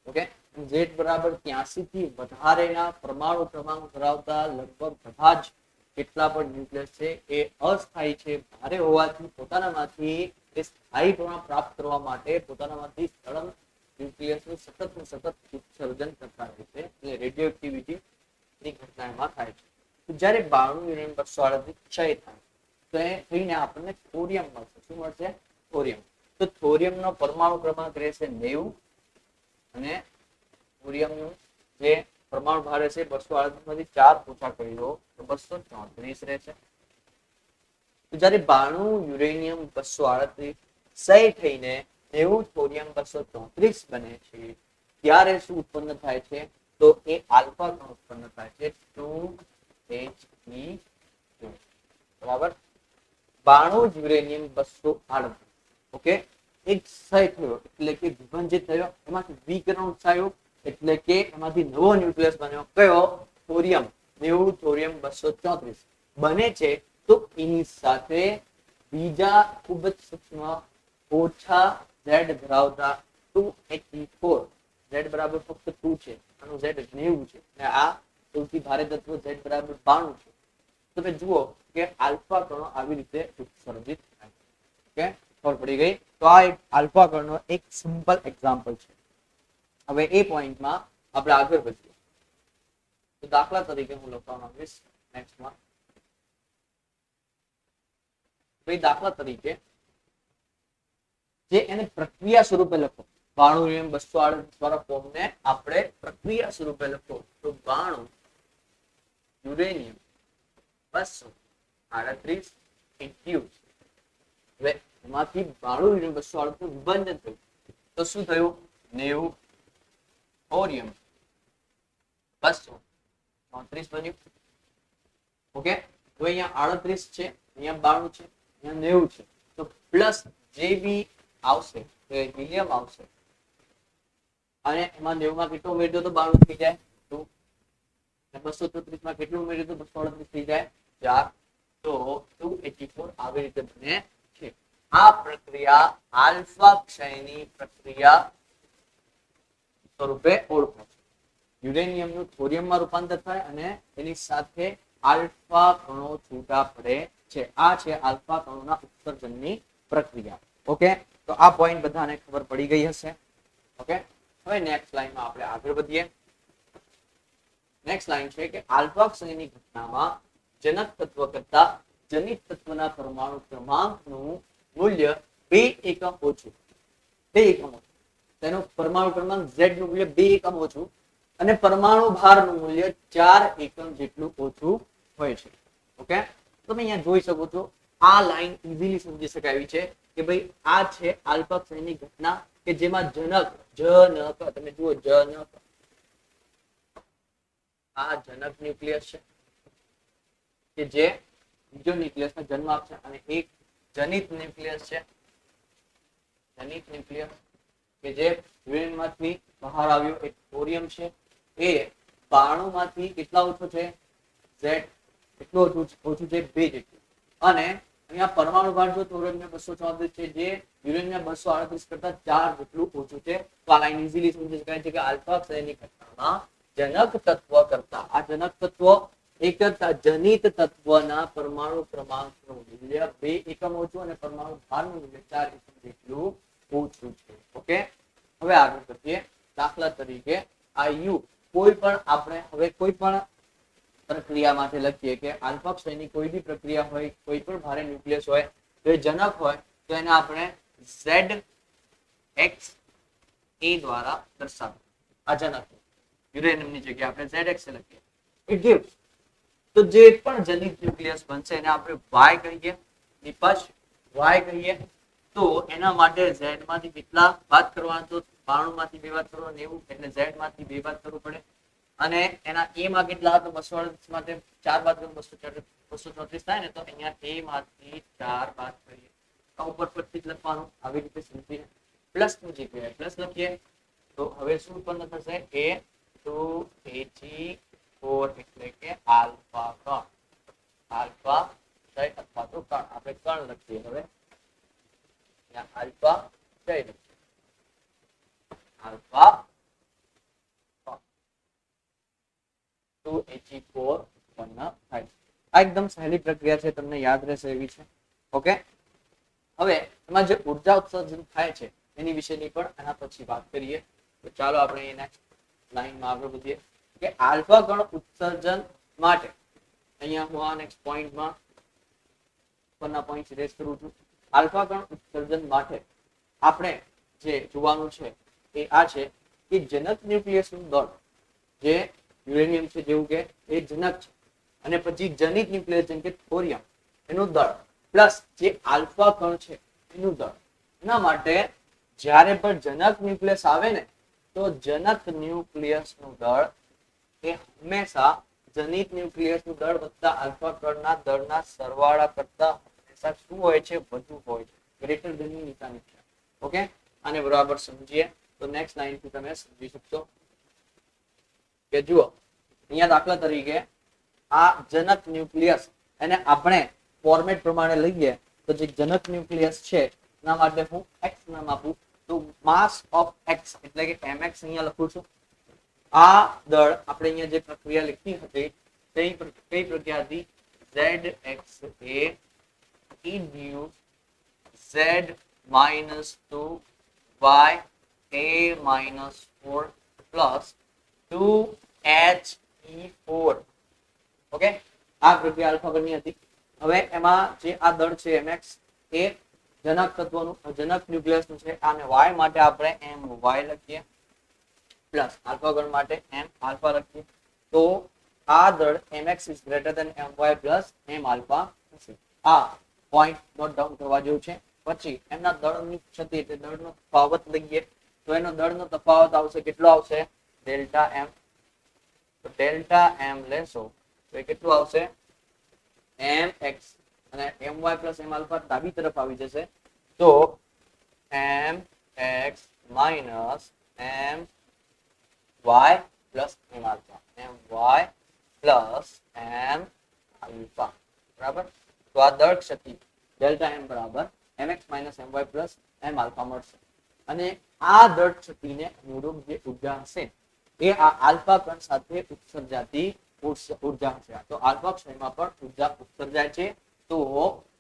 ઓકે, Z બરાબર 83 થી વધારેના પરમાણુ ક્રમાંક ધરાવતા લગભગ બધા જ કેટલા પણ ન્યુક્લિયસ છે એ અસ્થાયી છે. ભારે હોવાથી પોતાનામાંથી એ સ્થાયીપણું પ્રાપ્ત કરવા માટે પોતાનામાંથી સળંગ ન્યુક્લિયસનું સતત ઉત્સર્જન કરતા રહે છે. એટલે રેડિયોએક્ટિવિટી ની ઘટના એમાં થાય છે. જ્યારે 92 યુરેનિયમ 238 ક્ષય થાય તો એ થઈને આપણને થોરિયમ મળશે. શું મળશે? થોરિયમ. તો થોરિયમનો પરમાણુ ક્રમાંક રહેશે 90 અને થોરિયમનું જે પરમાણુ ભાર છે 238 માંથી 4 ઓછા કરી દો તો 234 રહેશે. તો જ્યારે 92 યુરેનિયમ 238 ક્ષય થઈને 90 થોરિયમ 234 બને છે ત્યારે શું ઉત્પન્ન થાય છે? તો એ આલ્ફા કણ ઉત્પન્ન થાય છે 2He2. બરાબર, 92 યુરેનિયમ 238. ઓકે, એક ક્ષય થયો એટલે કે વિભાજિત થયો, એમાંથી વિકિરણ થયું એટલે કે એમાંથી નવો ન્યુક્લિયસ બન્યો. કયો? થોરિયમ. 90 થોરિયમ 234 બને છે. તો એની સાથે બીજા ખૂબ જ સૂક્ષ્મ ઓછા Z ધરાવતા 2He4. Z બરાબર ફક્ત 2 છે, આનું Z 90 છે અને આ સૌથી ભારે તત્વ Z બરાબર 92 છે. તમે જુઓ કે આલ્ફા કણો આવી રીતે ઉત્સર્જિત થાય. ઓકે, ખબર પડી ગઈ? તો આ એક આલ્ફા કણનો એક સિમ્પલ એક્ઝામ્પલ છે. હવે એ પોઈન્ટમાં આપણે આગળ વધીએ. તો દાખલા તરીકે હું લખવા માંગીશ નેક્સ્ટમાં. દાખલા તરીકે જે એને પ્રક્રિયા સ્વરૂપે લખો, 92 238 વાળા ફોર્મને આપણે પ્રક્રિયા સ્વરૂપે લખો તો 92 યુરેનિયમ 238 ઇન્ડ્યુસ. હવે એમાંથી 92 યુરેનિયમ 238 નું વિભાજન થયું તો શું થયું? 90 થોરિયમ 234 બન્યું. ઓકે, તો અહીંયા 38 છે, અહીંયા 92 છે, અહીંયા 90 છે. તો પ્લસ જે બી આવશે તો હિલિયમ આવશે અને એમાં 90 માં કેટલો ઉમેર્યો તો 92 થઈ જાય 2. 234 માં કેટલું ઉમેર્યું તો 238 થઈ જાય 4. તો 284 આવી રીતે બને છે. આ પ્રક્રિયા આલ્ફા ક્ષયની પ્રક્રિયા સ્વરૂપે ઓળખાય છે. યુરેનિયમનું થોરિયમમાં રૂપાંતર થાય અને એની સાથે આલ્ફા કણો છૂટા પડે છે. આ છે આલ્ફા કણોના ઉત્સર્જનની પ્રક્રિયા. ઓકે, તો આ પોઈન્ટ બધાને ખબર પડી ગઈ હશે. ઓકે, હવે નેક્સ્ટ લાઈનમાં આપણે આગળ વધીએ. નેક્સ્ટ લાઈન છે કે આલ્ફા ક્ષયની ઘટનામાં જનક તત્વ કરતા જનિત તત્વના પરમાણુ ક્રમાંકનું મૂલ્ય 2 એકમ ઓછું. 2 એકમ ઓછું. તેનો પરમાણુ ક્રમાંક Z નું મૂલ્ય 2 એકમ ઓછું અને પરમાણુ ભારનું મૂલ્ય 4 એકમ જેટલું ઓછું હોય છે. ઓકે, તમે અહીંયા જોઈ શકો છો આ લાઈન ઇઝીલી સમજી શકાય એવી છે કે ભાઈ આ છે આલ્ફા ક્ષયની ઘટના કે જેમાં જનક તમે જુઓ જનક, આ જનક ન્યુક્લિયસ છે કે જે બીજો ન્યુક્લિયસનો જન્મ આપશે અને એક જનિત ન્યુક્લિયસ છે, જનિત ન્યુક્લિયસ કે જે યુરેનિયમમાંથી બહાર આવ્યો એક થોરિયમ છે એ 92 માંથી કેટલા ઓછો છે Z એટલું ઓછું છે 2 જેટલું અને અહીંયા પરમાણુ ભાર જો થોરિયમ 234 છે જે યુરેનિયમ 238 કરતા 4 જેટલું ઓછું છે. તો આ લાઈન ઇઝીલી સમજી શકાય છે કે આલ્ફા ક્ષયની ઘટનામાં જનક તત્વ કરતા આ જનક તત્વ એક જનિત તત્વના પરમાણુ ક્રમાંકનું મૂલ્ય 2 એકમ ઓછું અને પરમાણુ ભારનું મૂલ્ય 4 એકમ જેટલું ઓછું છે. ઓકે, હવે આગળ વધીએ. દાખલા તરીકે આ યુ કોઈ પણ આપણે હવે કોઈ પણ પ્રક્રિયા માટે લખીએ કે આલ્ફા ક્ષયની કોઈ બી પ્રક્રિયા હોય, કોઈ પણ ભારે ન્યુક્લિયસ હોય તો એ જનક હોય તો એને આપણે ZX A દ્વારા દર્શાવીએ. આ જનક યુરેનિયમની જગ્યાએ આપણે ZX લખીએ. ઇટ gives તો જે પણ જનિત ન્યુક્લિયસ બનશે એને આપણે Y કહીએ, નિપજ Y કહીએ. તો એના માટે Z માંથી કેટલા બાદ કરવાના? તો 92 માંથી 2 બાદ કરો 90 એટલે Z માંથી 2 બાદ કરવું પડે અને એના A માં કેટલા? તો 238 માટે 4 બાદ કરો 234 થાય ને તો અહીંયા A માંથી 4 બાદ કરીએ. આ ઉપર પરથી જ લખવાનું આવી રીતે સમજીને પ્લસ ની જગ્યાએ પ્લસ લખીએ તો હવે શું ઉત્પન્ન થશે? A2Ag4 એટલે કે આલ્ફા કણ, આલ્ફા ક્ષય અથવા તો કણ. આપણે કણ લખીએ હવે આલ્ફા ક્ષય લખીએ, આલ્ફા 2Ag4 ઉત્પન્ન થાય. આ એકદમ સહેલી પ્રક્રિયા છે, તમને યાદ રહેશે એવી છે. ઓકે, હવે એમાં જે ઉર્જા ઉત્સર્જન થાય છે એની વિશેની પણ આના પછી વાત કરીએ. તો ચાલો આપણે નેક્સ્ટ લાઈનમાં આગળ વધીએ કે આલ્ફા કણ ઉત્સર્જન માટે અહીંયા હું આ નેક્સ્ટ પોઈન્ટમાં ઉપરના પોઈન્ટ રેઝ કરું છું. આલ્ફા કણ ઉત્સર્જન માટે આપણે જે જોવાનું છે એ આ છે કે જનક ન્યુક્લિયસનું દળ જે યુરેનિયમ છે જેવું કે એ જનક છે અને પછી જનિત ન્યુક્લિયસ જેમ કે થોરિયમ એનું દળ પ્લસ જે આલ્ફા કણ છે એનું દળ. એના માટે જ્યારે પણ જનક ન્યુક્લિયસ આવે ને તો જનક ન્યુક્લિયસનું દળ એ હંમેશા જનિત ન્યુક્લિયસનું દળ વત્તા આલ્ફા કણના દળના સરવાળા કરતા હંમેશા શું હોય છે? વધુ હોય છે, ગ્રેટર ધેન ની નિશાની છે. ઓકે, આને બરાબર સમજીએ તો નેક્સ્ટ લાઈન થી તમે સમજી શકશો કે જુઓ અહીંયા દાખલા તરીકે આ જનક ન્યુક્લિયસ એને આપણે ફોર્મેટ પ્રમાણે લઈએ તો જે જનક ન્યુક્લિયસ છે એના માટે હું x નામ આપું તો માસ ઓફ x એટલે કે mx અહીંયા લખું છું. આ દળ આપણે અહીંયા જે પ્રક્રિયા લખી હતી કઈ પ્રક્રિયા હતી? ZXA induce Z-2Y-A-4 plus 2He4. Okay, આ પ્રક્રિયા આલ્ફા કણની હતી. હવે એમાં જે આ દળ છે mx એ જનક તત્વનું જનક ન્યુક્લિયસનું છે અને y માટે આપણે my લખીએ પ્લસ આલ્ફા કણ માટે m આલ્ફા લખીએ તો આ દળ mx is greater than my plus m alpha હશે. આ પોઈન્ટ નોટ ડાઉન કરવા જેવું છે. પછી એમના દળની ક્ષતિ એટલે દળનો તફાવત લઈએ તો એનો દળનો તફાવત આવશે કેટલો આવશે? Delta m. તો ડેલ્ટા m લેશો તો એ કેટલું આવશે? mx અને my plus m આલ્ફા ડાબી તરફ આવી જશે તો mx minus my plus m alpha, my plus m alpha બરાબર. તો આ દળ ક્ષતિ ડેલ્ટા m બરાબર mx minus my plus m alpha મળશે અને આ દળ ક્ષતિને અનુરૂપ જે ઉર્જા હશે એ આ આલ્ફા કણ સાથે ઉત્સર્જાતી ઉર્જા હશે. તો આલ્ફા ક્ષયમાં પણ ઉર્જા ઉત્સર્જાય છે. તો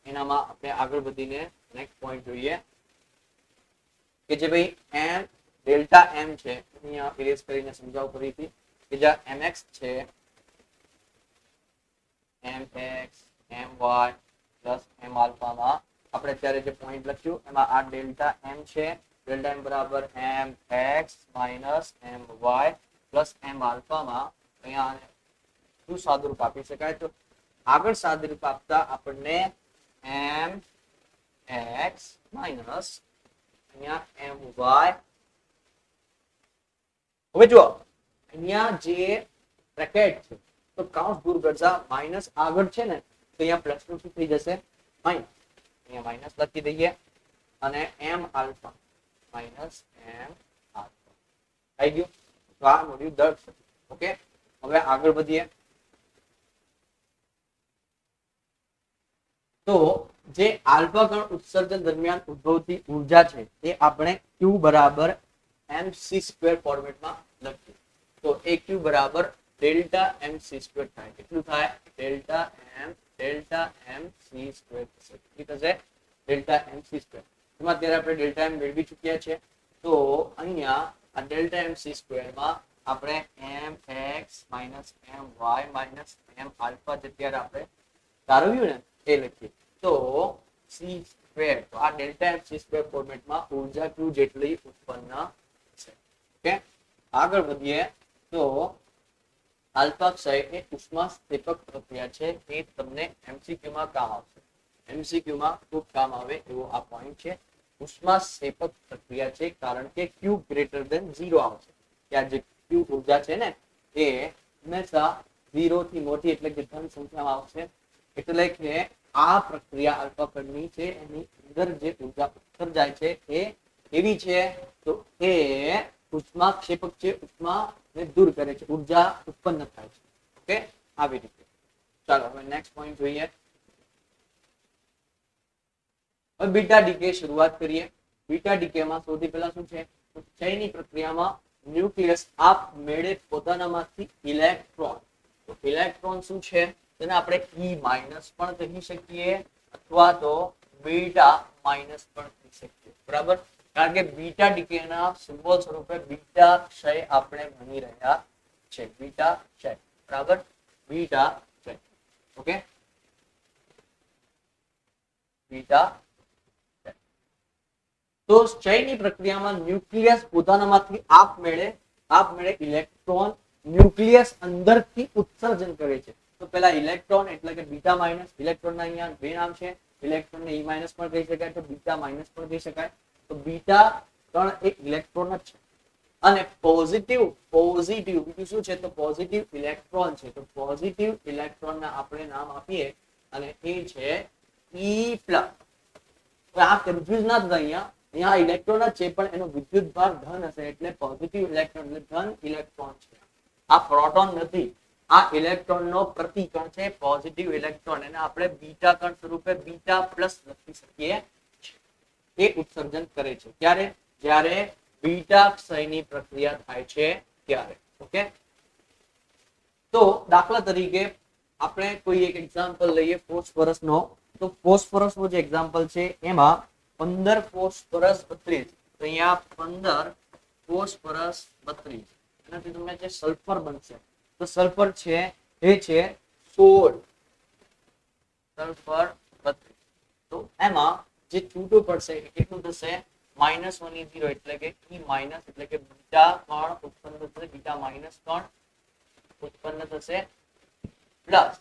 એનામાં આપણે આગળ વધીને નેક્સ્ટ પોઈન્ટ જોઈએ કે જે ભાઈ m ડેલ્ટા m છે અહીંયા ઇરેઝ કરીને સમજાવું ફરીથી કે જ્યાં mx છે mx my plus m alpha માં આપણે અત્યારે જે પોઈન્ટ લખ્યું એમાં આ ડેલ્ટા m છે. ડેલ્ટા m બરાબર mx minus my plus m alpha માં અહીંયા શું સાદુરૂપ આપી શકાય? તો આગળ સાદુરૂપ આપતા આપણને એમ એક્સ માઇનસ અહીંયા એમ વાય. હવે જુઓ અહીંયા જે બ્રેકેટ છે તો કાઉન્સ દૂર કરતા માઇનસ આગળ છે ને તો અહીંયા પ્લસ નું શું થઈ જશે માઇનસ. અહીંયા માઇનસ લખી દઈએ અને એમ આલ્ફા માઇનસ એમ આલ્ફા થઈ ગયું. તો આ મળ્યું 10. ઓકે, હવે આગળ વધીએ. તો જે આલ્ફા કણ ઉત્સર્જન દરમિયાન ઉદ્ભવતી ઉર્જા છે એ આપણે Q બરાબર mc² ફોર્મેટમાં લખીએ. તો એ Q બરાબર ડેલ્ટા mc² થાય. કેટલું થાય? Delta mc². કેટલી થશે? Delta mc². એમાં અત્યારે આપણે ડેલ્ટા m મેળવી ચૂક્યા છે. તો અહીંયા આ ડેલ્ટા mc² માં આપણે mx minus my minus m alpha અત્યારે આપણે તારવ્યું ને એ લખીએ. તો c², તો આ ડેલ્ટા mc² ફોર્મેટમાં ઊર્જા Q જેટલી ઉત્પન્ન છે. ઓકે, આગળ વધીએ. તો આલ્ફા ક્ષય એ ઉષ્માક્ષેપક પ્રક્રિયા છે. એ તમને MCQ માં કામ આવશે. MCQ માં ખૂબ કામ આવે એવો આ પોઈન્ટ છે. ઉષ્માક્ષેપક પ્રક્રિયા છે કારણ કે Q ગ્રેટર ધેન 0 આવશે. ત્યાં જે Q ઊર્જા છે ને એ હંમેશા 0 થી મોટી એટલે કે ધન સંખ્યામાં આવશે. એટલે કે આ પ્રક્રિયા આલ્ફા કણની છે એની અંદર જે ઊર્જા ઉત્સર્જાય છે એ કેવી છે? તો એ ઉષ્માક્ષેપક છે. ઉષ્માને દૂર કરે છે, ઊર્જા ઉત્પન્ન થાય છે. ઓકે, આવી રીતે. ચાલો હવે નેક્સ્ટ પોઈન્ટ જોઈએ. હવે બીટા ડીકે શરૂઆત કરીએ. બીટા ડીકે માં સૌથી પહેલા શું છે? ક્ષયની પ્રક્રિયામાં ન્યુક્લિયસ આપમેળે પોતાનામાંથી ઇલેક્ટ્રોન, તો ઇલેક્ટ્રોન શું છે તેને આપણે E- પણ કહી શકીએ અથવા તો બીટા માઇનસ પણ કહી શકીએ. બરાબર, કારણ કે બીટા ડીકે ના સિમ્બોલ સ્વરૂપે બીટા ક્ષય આપણે ભણી રહ્યા છે. બીટા ક્ષય, બરાબર, બીટા ક્ષય. Okay, beta. તો ક્ષયની પ્રક્રિયામાં ન્યુક્લિયસ પોતાનામાંથી આપમેળે ઇલેક્ટ્રોન ન્યુક્લિયસ અંદરથી ઉત્સર્જન કરે છે. તો પેલા ઇલેક્ટ્રોન એટલે કે બીટા માઇનસ. ઇલેક્ટ્રોનના અહીંયા બે નામ છે. ઇલેક્ટ્રોનને E- પણ કહી શકાય તો બીટા માઇનસ પણ કહી શકાય. તો બીટા કણ એક ઇલેક્ટ્રોન જ છે અને પોઝિટિવ બીજું શું છે? તો પોઝિટિવ ઇલેક્ટ્રોન છે. તો પોઝિટિવ ઇલેક્ટ્રોનના આપણે નામ આપીએ અને એ છે E+. આ કન્ફ્યુઝ ના થતા. અહીંયા ઇલેક્ટ્રોન જ છે પણ એનો વિદ્યુત ભાર ધન હશે એટલે પોઝિટિવ ઇલેક્ટ્રોન એટલે ધન ઇલેક્ટ્રોન છે. આ પ્રોટોન નથી, આ ઇલેક્ટ્રોનનો પ્રતિકણ છે, પોઝિટિવ ઇલેક્ટ્રોન. એને આપણે બીટા કણ સ્વરૂપે બીટા પ્લસ લખી શકીએ. એ ઉત્સર્જન કરે છે ક્યારે? જ્યારે બીટા ક્ષયની પ્રક્રિયા થાય છે ત્યારે. ઓકે, તો દાખલા તરીકે આપણે કોઈ એક એક્ઝામ્પલ લઈએ ફોસ્ફરસનો. તો ફોસ્ફરસનો જે એક્ઝામ્પલ છે એમાં 15 ફોસ્ફરસ 32. તો અહીંયા 15 ફોસ્ફરસ 32. એનાથી તમને જે સલ્ફર બનશે તો સલ્ફર છે એ છે 16 સલ્ફર 32. તો એમાં જે છૂટું પડશે એ કેટલું થશે? -1 એટલે કે E- એટલે કે બીટા કણ ઉત્પન્ન થશે, બીટા માઇનસ કણ ઉત્પન્ન થશે પ્લસ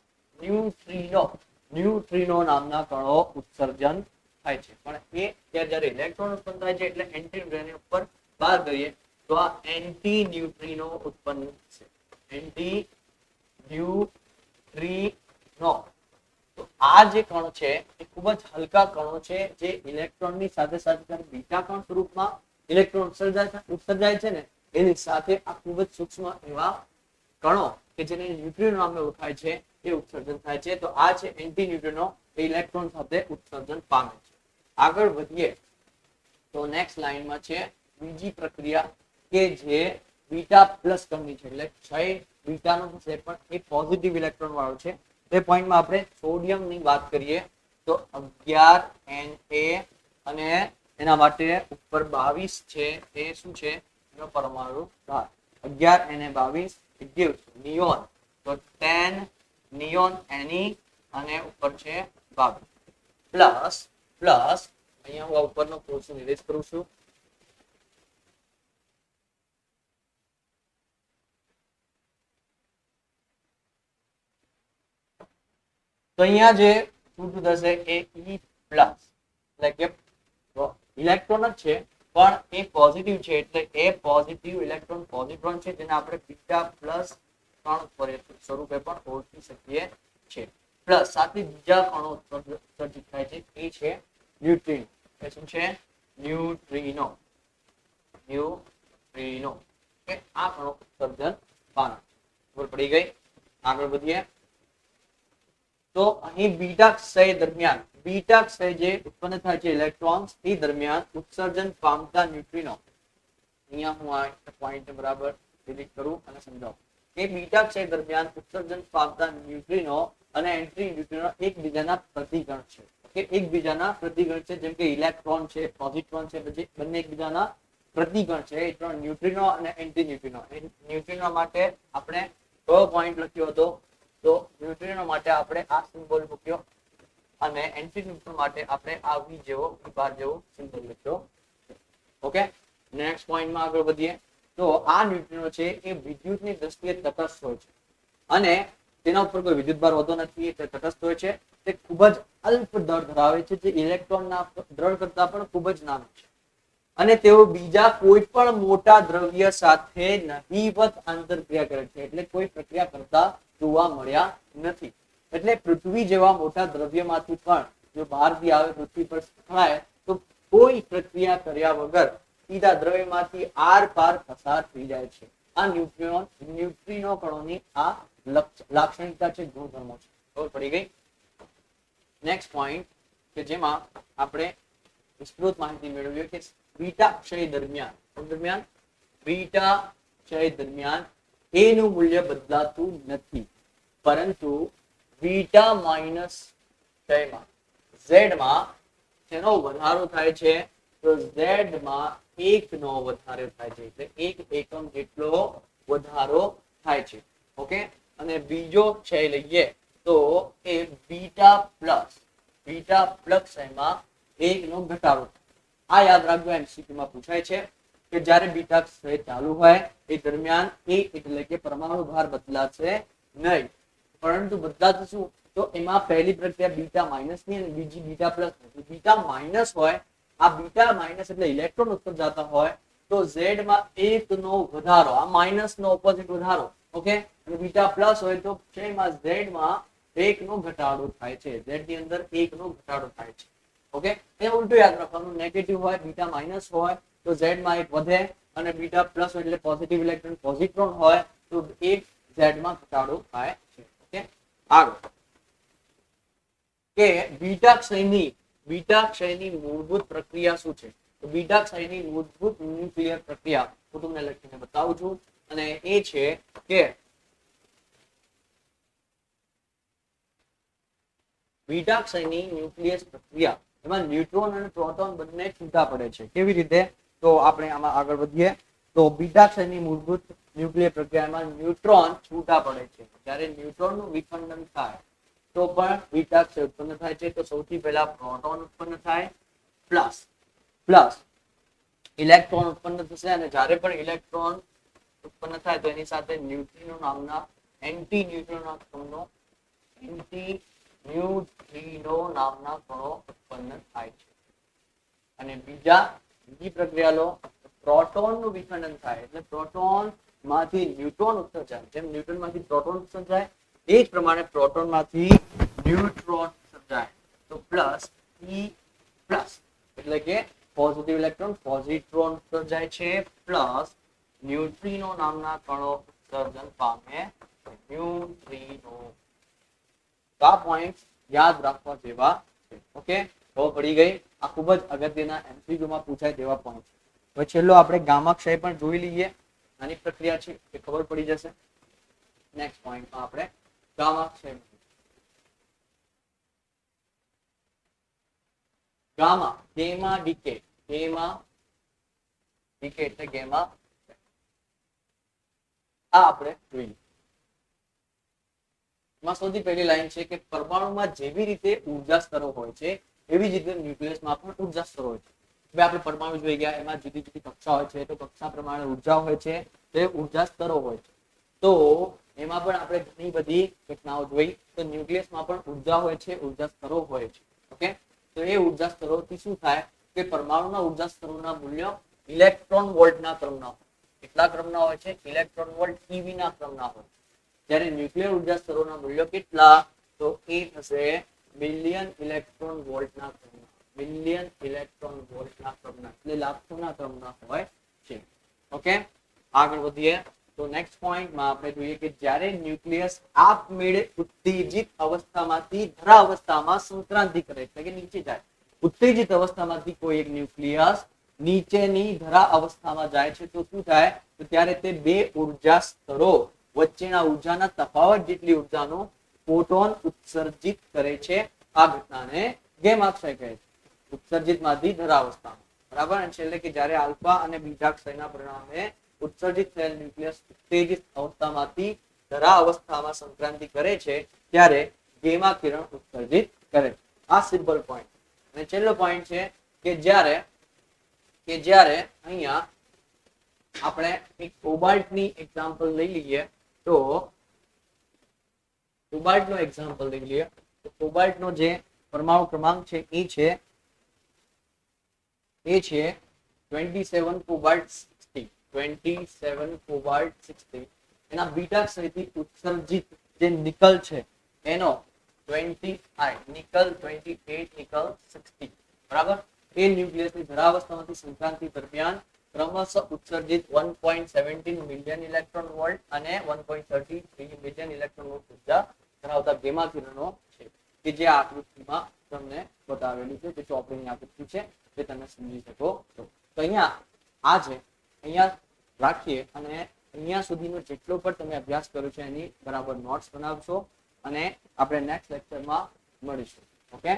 ન્યુટ્રિનો નામના કણો ઉત્સર્જન થાય છે. પણ એ જ્યારે ઇલેક્ટ્રોન ઉત્પન્ન થાય છે એટલે એન્ટી ન્યુટ્રિનો ઉપર બાદ કરીએ તો આ એન્ટી ન્યુટ્રિનો ઉત્પન્ન થશે. Anti neutrino. તો આ જે કણ છે એ ખૂબ જ હલકા કણો છે જે ઇલેક્ટ્રોનની સાથે સાથે બીટા કણ સ્વરૂપમાં ઇલેક્ટ્રોન ઉત્સર્જાય છે ને એની સાથે આ ખૂબ જ સૂક્ષ્મ એવા કણો કે જેને ન્યુટ્રિનો નામે ઓળખાય છે એ ઉત્સર્જન થાય છે. તો આ છે એન્ટી ન્યુટ્રિનો, ઇલેક્ટ્રોન સાથે ઉત્સર્જન પામે છે. આગળ વધીએ તો નેક્સ્ટ લાઈનમાં છે બીજી પ્રક્રિયા કે જે બીટા પ્લસ કણની છે. એટલે ક્ષય બીટાનો છે પણ એ પોઝિટિવ ઇલેક્ટ્રોન વાળો છે. તે પોઈન્ટમાં આપણે સોડિયમની વાત કરીએ તો 11Na અને એના માટે ઉપર 22 છે એ શું છે? એનો પરમાણુ ભાર. 11Na 22 it gives neon. તો 10 neon Ne અને ઉપર છે 22 પ્લસ અહીંયા હું ઉપરનો કોર્સ નિર્દેશ કરું છું. તો અહીંયા જે શું થશે એ E પ્લસ એટલે કે ઇલેક્ટ્રોન જ છે પણ એ પોઝિટિવ છે એટલે એ પોઝિટિવ ઇલેક્ટ્રોન પોઝિટ્રોન છે જેને આપણે બીટા પ્લસ કણ સ્વરૂપે પણ ઓળખી શકીએ છીએ પ્લસ સાથે બીજા કણો ઉત્સર્જિત થાય છે એ છે ન્યુટ્રિનો એ શું છે ન્યુટ્રિનો કે આ કણો ઉત્સર્જન પામે ખબર પડી ગઈ આગળ વધીએ તો અહીં બીટા ક્ષય દરમિયાન બીટા ક્ષય જે ઉત્પન્ન થાય છે ઇલેક્ટ્રોન્સ એ દરમિયાન ઉત્સર્જન પામતા ન્યુટ્રિનો અહીંયા હું આ પોઈન્ટ બરાબર ડિલીટ કરું અને સમજાવું કે બીટા ક્ષય દરમિયાન ઉત્સર્જન પામતા ન્યુટ્રિનો અને એન્ટ્રી ન્યુટ્રિનો એકબીજાના પ્રતિગણ છે કે એકબીજાના પ્રતિગણ છે જેમ કે ઇલેક્ટ્રોન છે પોઝિટ્રોન છે પછી બંને એકબીજાના પ્રતિગણ છે એ ત્રણ ન્યુટ્રિનો અને એન્ટી ન્યુટ્રિનો ન્યુટ્રિનો માટે આપણે કયો પોઈન્ટ લખ્યો હતો તો ન્યુટ્રિનો માટે આપણે આ સિમ્બોલ મૂક્યો અને એન્ટી ન્યુટ્રિનો માટે આપણે આ વી જેવો બાર જેવો સિમ્બોલ લખ્યો ઓકે નેક્સ્ટ પોઈન્ટમાં આગળ વધીએ તો આ ન્યુટ્રિનો છે એ વિદ્યુતની દ્રષ્ટિએ તટસ્થ હોય છે અને તેના ઉપર કોઈ વિદ્યુતભાર હોતો નથી તે તટસ્થ હોય છે તે ખૂબ જ અલ્પ દળ ધરાવે છે જે ઇલેક્ટ્રોનના દળ કરતા પણ ખૂબ જ નાનું છે અને તેઓ બીજા કોઈ પણ મોટા દ્રવ્ય સાથે નહીવત આંતરક્રિયા કરે છે એટલે કોઈ પ્રક્રિયા કરતા જોવા મળ્યા નથી એટલે પૃથ્વી જેવા મોટા દ્રવ્યમાંથી પણ જો બહારથી આવે પૃથ્વી પર સ્થળાય તો કોઈ પ્રક્રિયા કર્યા વગર સીધા દ્રવ્યમાંથી આર પાર પસાર થઈ જાય છે આ ન્યુટ્રિનો કણોની આ લાક્ષણિકતા છે ગુણધર્મો છે ખબર પડી ગઈ નેક્સ્ટ પોઈન્ટ કે જેમાં આપણે વિસ્તૃત માહિતી મેળવીએ કે બીટા ક્ષય દરમિયાન બીટા ક્ષય દરમિયાન A નું મૂલ્ય બદલાતું નથી પરંતુ બીટા માઇનસ ક્ષયમાં Z માં જેનો વધારો થાય છે તો Z માં 1 નો વધારો થાય છે એટલે 1 એકમ જેટલો વધારો થાય છે ઓકે અને બીજો ક્ષય લઈએ તો એ બીટા પ્લસ ક્ષયમાં 1 નો ઘટાડો આ યાદ રાખજો MCQ માં પૂછાય છે કે જ્યારે બીટા ક્ષય ચાલુ હોય એ દરમિયાન એ એટલે કે પરમાણુ ભાર બદલાશે નહીં પરંતુ બદલાતું શું તો એમાં પહેલી પ્રક્રિયા બીટા માઇનસ ની અને બીજી બીટા પ્લસ બીટા માઇનસ હોય આ બીટા માઇનસ એટલે ઇલેક્ટ્રોન ઉત્સર્જાતા હોય તો Z માં 1 નો વધારો આ માઇનસ નો ઓપોઝિટ વધારો ઓકે અને બીટા પ્લસ હોય તો ક્ષયમાં Z માં 1 નો ઘટાડો થાય છે Z ની અંદર 1 નો ઘટાડો થાય છે ઓકે એ ઉલટું યાદ રાખવાનું નેગેટિવ હોય બીટા માઇનસ હોય તો Z માં 1 વધે અને બીટા પ્લસ એટલે પોઝિટિવ ઇલેક્ટ્રોન પોઝિટ્રોન હોય તો 1 Z માં ઘટાડો થાય છે ઓકે આગળ કે બીટા ક્ષયની મૂળભૂત પ્રક્રિયા શું છે તો બીટા ક્ષયની મૂળભૂત ન્યુક્લિયર પ્રક્રિયા હું તમને લખીને બતાવું છું અને એ છે કે બીટા ક્ષયની ન્યુક્લિયસ પ્રક્રિયા એમાં ન્યુટ્રોન અને પ્રોટોન બંને છૂટા પડે છે કેવી રીતે તો આપણે આમાં આગળ વધીએ તો બીટા ક્ષયની મૂળભૂત ન્યુક્લિયર પ્રક્રિયામાં ન્યુટ્રોન છૂટા પડે છે જ્યારે ન્યુટ્રોનનું વિખંડન થાય તો પણ બીટા ક્ષય ઉત્પન્ન થાય છે તો સૌથી પહેલા પ્રોટોન ઉત્પન્ન થાય પ્લસ ઇલેક્ટ્રોન ઉત્પન્ન થશે અને જ્યારે પણ ઇલેક્ટ્રોન ઉત્પન્ન થાય તો એની સાથે ન્યુટ્રિનો નામના એન્ટી ન્યુટ્રિનો કણો ઉત્પન્ન થાય છે અને બીજી પ્રક્રિયા લો પ્રોટોનનું વિખંડન થાય એટલે પ્રોટોન માંથી ન્યુટ્રોન ઉત્સર્જાય જેમ ન્યુટ્રોન માંથી પ્રોટોન ઉત્સર્જાય એ જ પ્રમાણે પ્રોટોન માંથી ન્યુટ્રોન ઉત્સર્જાય તો પ્લસ E પ્લસ એટલે કે પોઝિટિવ ઇલેક્ટ્રોન પોઝિટ્રોન ઉત્સર્જાય છે પ્લસ ન્યુટ્રિનો નામના કણો ઉત્સર્જન પામે ન્યુટ્રિનો આ પોઈન્ટ યાદ રાખવા જેવા છે ઓકે ખબર પડી ગઈ આ ખૂબ જ અગત્યના MCQ માં પૂછાય તેવા પોઈન્ટ હવે છેલ્લો આપણે ગામા ક્ષય પણ જોઈ લઈએ આની પ્રક્રિયા છે એ ખબર પડી જશે નેક્સ્ટ પોઈન્ટમાં આપણે ગામા ક્ષય ગેમા ડીકે એટલે ગેમા આ આપણે જોઈએ માં સૌથી પહેલી લાઈન છે કે પરમાણુમાં જેવી રીતે ઉર્જા સ્તરો હોય છે એવી જ રીતે ન્યુક્લિયસમાં પણ ઉર્જા સ્તરો હોય છે હવે આપણે પરમાણુ જોઈ ગયા એમાં જુદી જુદી કક્ષા હોય છે તો કક્ષા પ્રમાણે ઉર્જા હોય છે તે ઉર્જા સ્તરો હોય છે તો એમાં પણ આપણે ઘણી બધી ઘટનાઓ જોઈ. તો ન્યુક્લિયસમાં પણ ઉર્જા હોય છે, ઉર્જા સ્તરો હોય છે. ઓકે, તો એ ઉર્જા સ્તરોથી શું થાય કે પરમાણુના ઉર્જા સ્તરોના મૂલ્યો ઇલેક્ટ્રોન વોલ્ટના ક્રમના હોય. કેટલા ક્રમના હોય છે? ઇલેક્ટ્રોન વોલ્ટ eV ના ક્રમના હોય. જ્યારે ન્યુક્લિયર ઉર્જા સ્તરોના મૂલ્યો કેટલા? તો એ થશે બિલિયન ઇલેક્ટ્રોન વોલ્ટના ક્રમના. બિલિયન ઇલેક્ટ્રોન વોલ્ટના ક્રમના, એટલે લાખોના ક્રમના હોય છે. ઓકે, આગળ વધીએ. તો નેક્સ્ટ પોઈન્ટમાં આપણે જોઈએ કે જ્યારે ન્યુક્લિયસ આપમેળે ઉત્તેજિત અવસ્થામાંથી ધરા અવસ્થામાં સંક્રાંતિ કરે, એટલે કે નીચે જાય. ઉત્તેજિત અવસ્થામાંથી કોઈ એક ન્યુક્લિયસ નીચેની ધરા અવસ્થામાં જાય છે તો શું થાય? તો ત્યારે તે બે ઉર્જા સ્તરો વચ્ચેના ઉર્જાના તફાવત જેટલી ઉર્જાનો ફોટોન ઉત્સર્જિત કરે છે. આ ઘટનાને ગેમા ક્ષય કહે છે. ઉત્સર્જિતમાંથી ધરા અવસ્થામાં, બરાબર. અને છેલ્લે કે જ્યારે આલ્ફા અને બીટા ક્ષયના પરિણામે ઉત્સર્જિત થયેલ ન્યુક્લિયસ ઉત્તેજિત અવસ્થામાંથી ધરા અવસ્થામાં સંક્રાંતિ કરે છે ત્યારે ગેમા કિરણ ઉત્સર્જિત કરે છે. આ સિમ્પલ પોઈન્ટ. અને છેલ્લો પોઈન્ટ છે કે જ્યારે અહીંયા આપણે એક કોબાલ્ટની એક્ઝામ્પલ લઈ લઈએ. તો કોબાલ્ટનો એક્ઝામ્પલ લઈ લઈએ તો કોબાલ્ટનો જે પરમાણુ ક્રમાંક છે એ છે 27 કોબાલ્ટ 60. 27 કોબાલ્ટ 60. એના બીટા ક્ષયથી ઉત્સર્જિત જે નિકલ છે એનો 28 નિકલ 28 નિકલ 60, બરાબર. એ ન્યુક્લિયસની ધરાવસ્થામાંથી સંક્રાંતિ દરમિયાન ક્રમશઃ ઉત્સર્જિત 1.17 મિલિયન ઇલેક્ટ્રોન વોલ્ટ અને 1.33 મિલિયન ઇલેક્ટ્રોન વોલ્ટ ઉર્જા ધરાવતા ગેમા કિરણો છે કે જે આકૃતિમાં તમને બતાવેલું છે, જે ચોપડીની આકૃતિ છે, જે તમે સમજી શકો છો. તો અહીંયા રાખીએ અને અહીંયા સુધીનો જેટલો પણ તમે અભ્યાસ કર્યો છે એની બરાબર નોટ્સ બનાવશો અને આપણે નેક્સ્ટ લેક્ચરમાં મળીશું. ઓકે.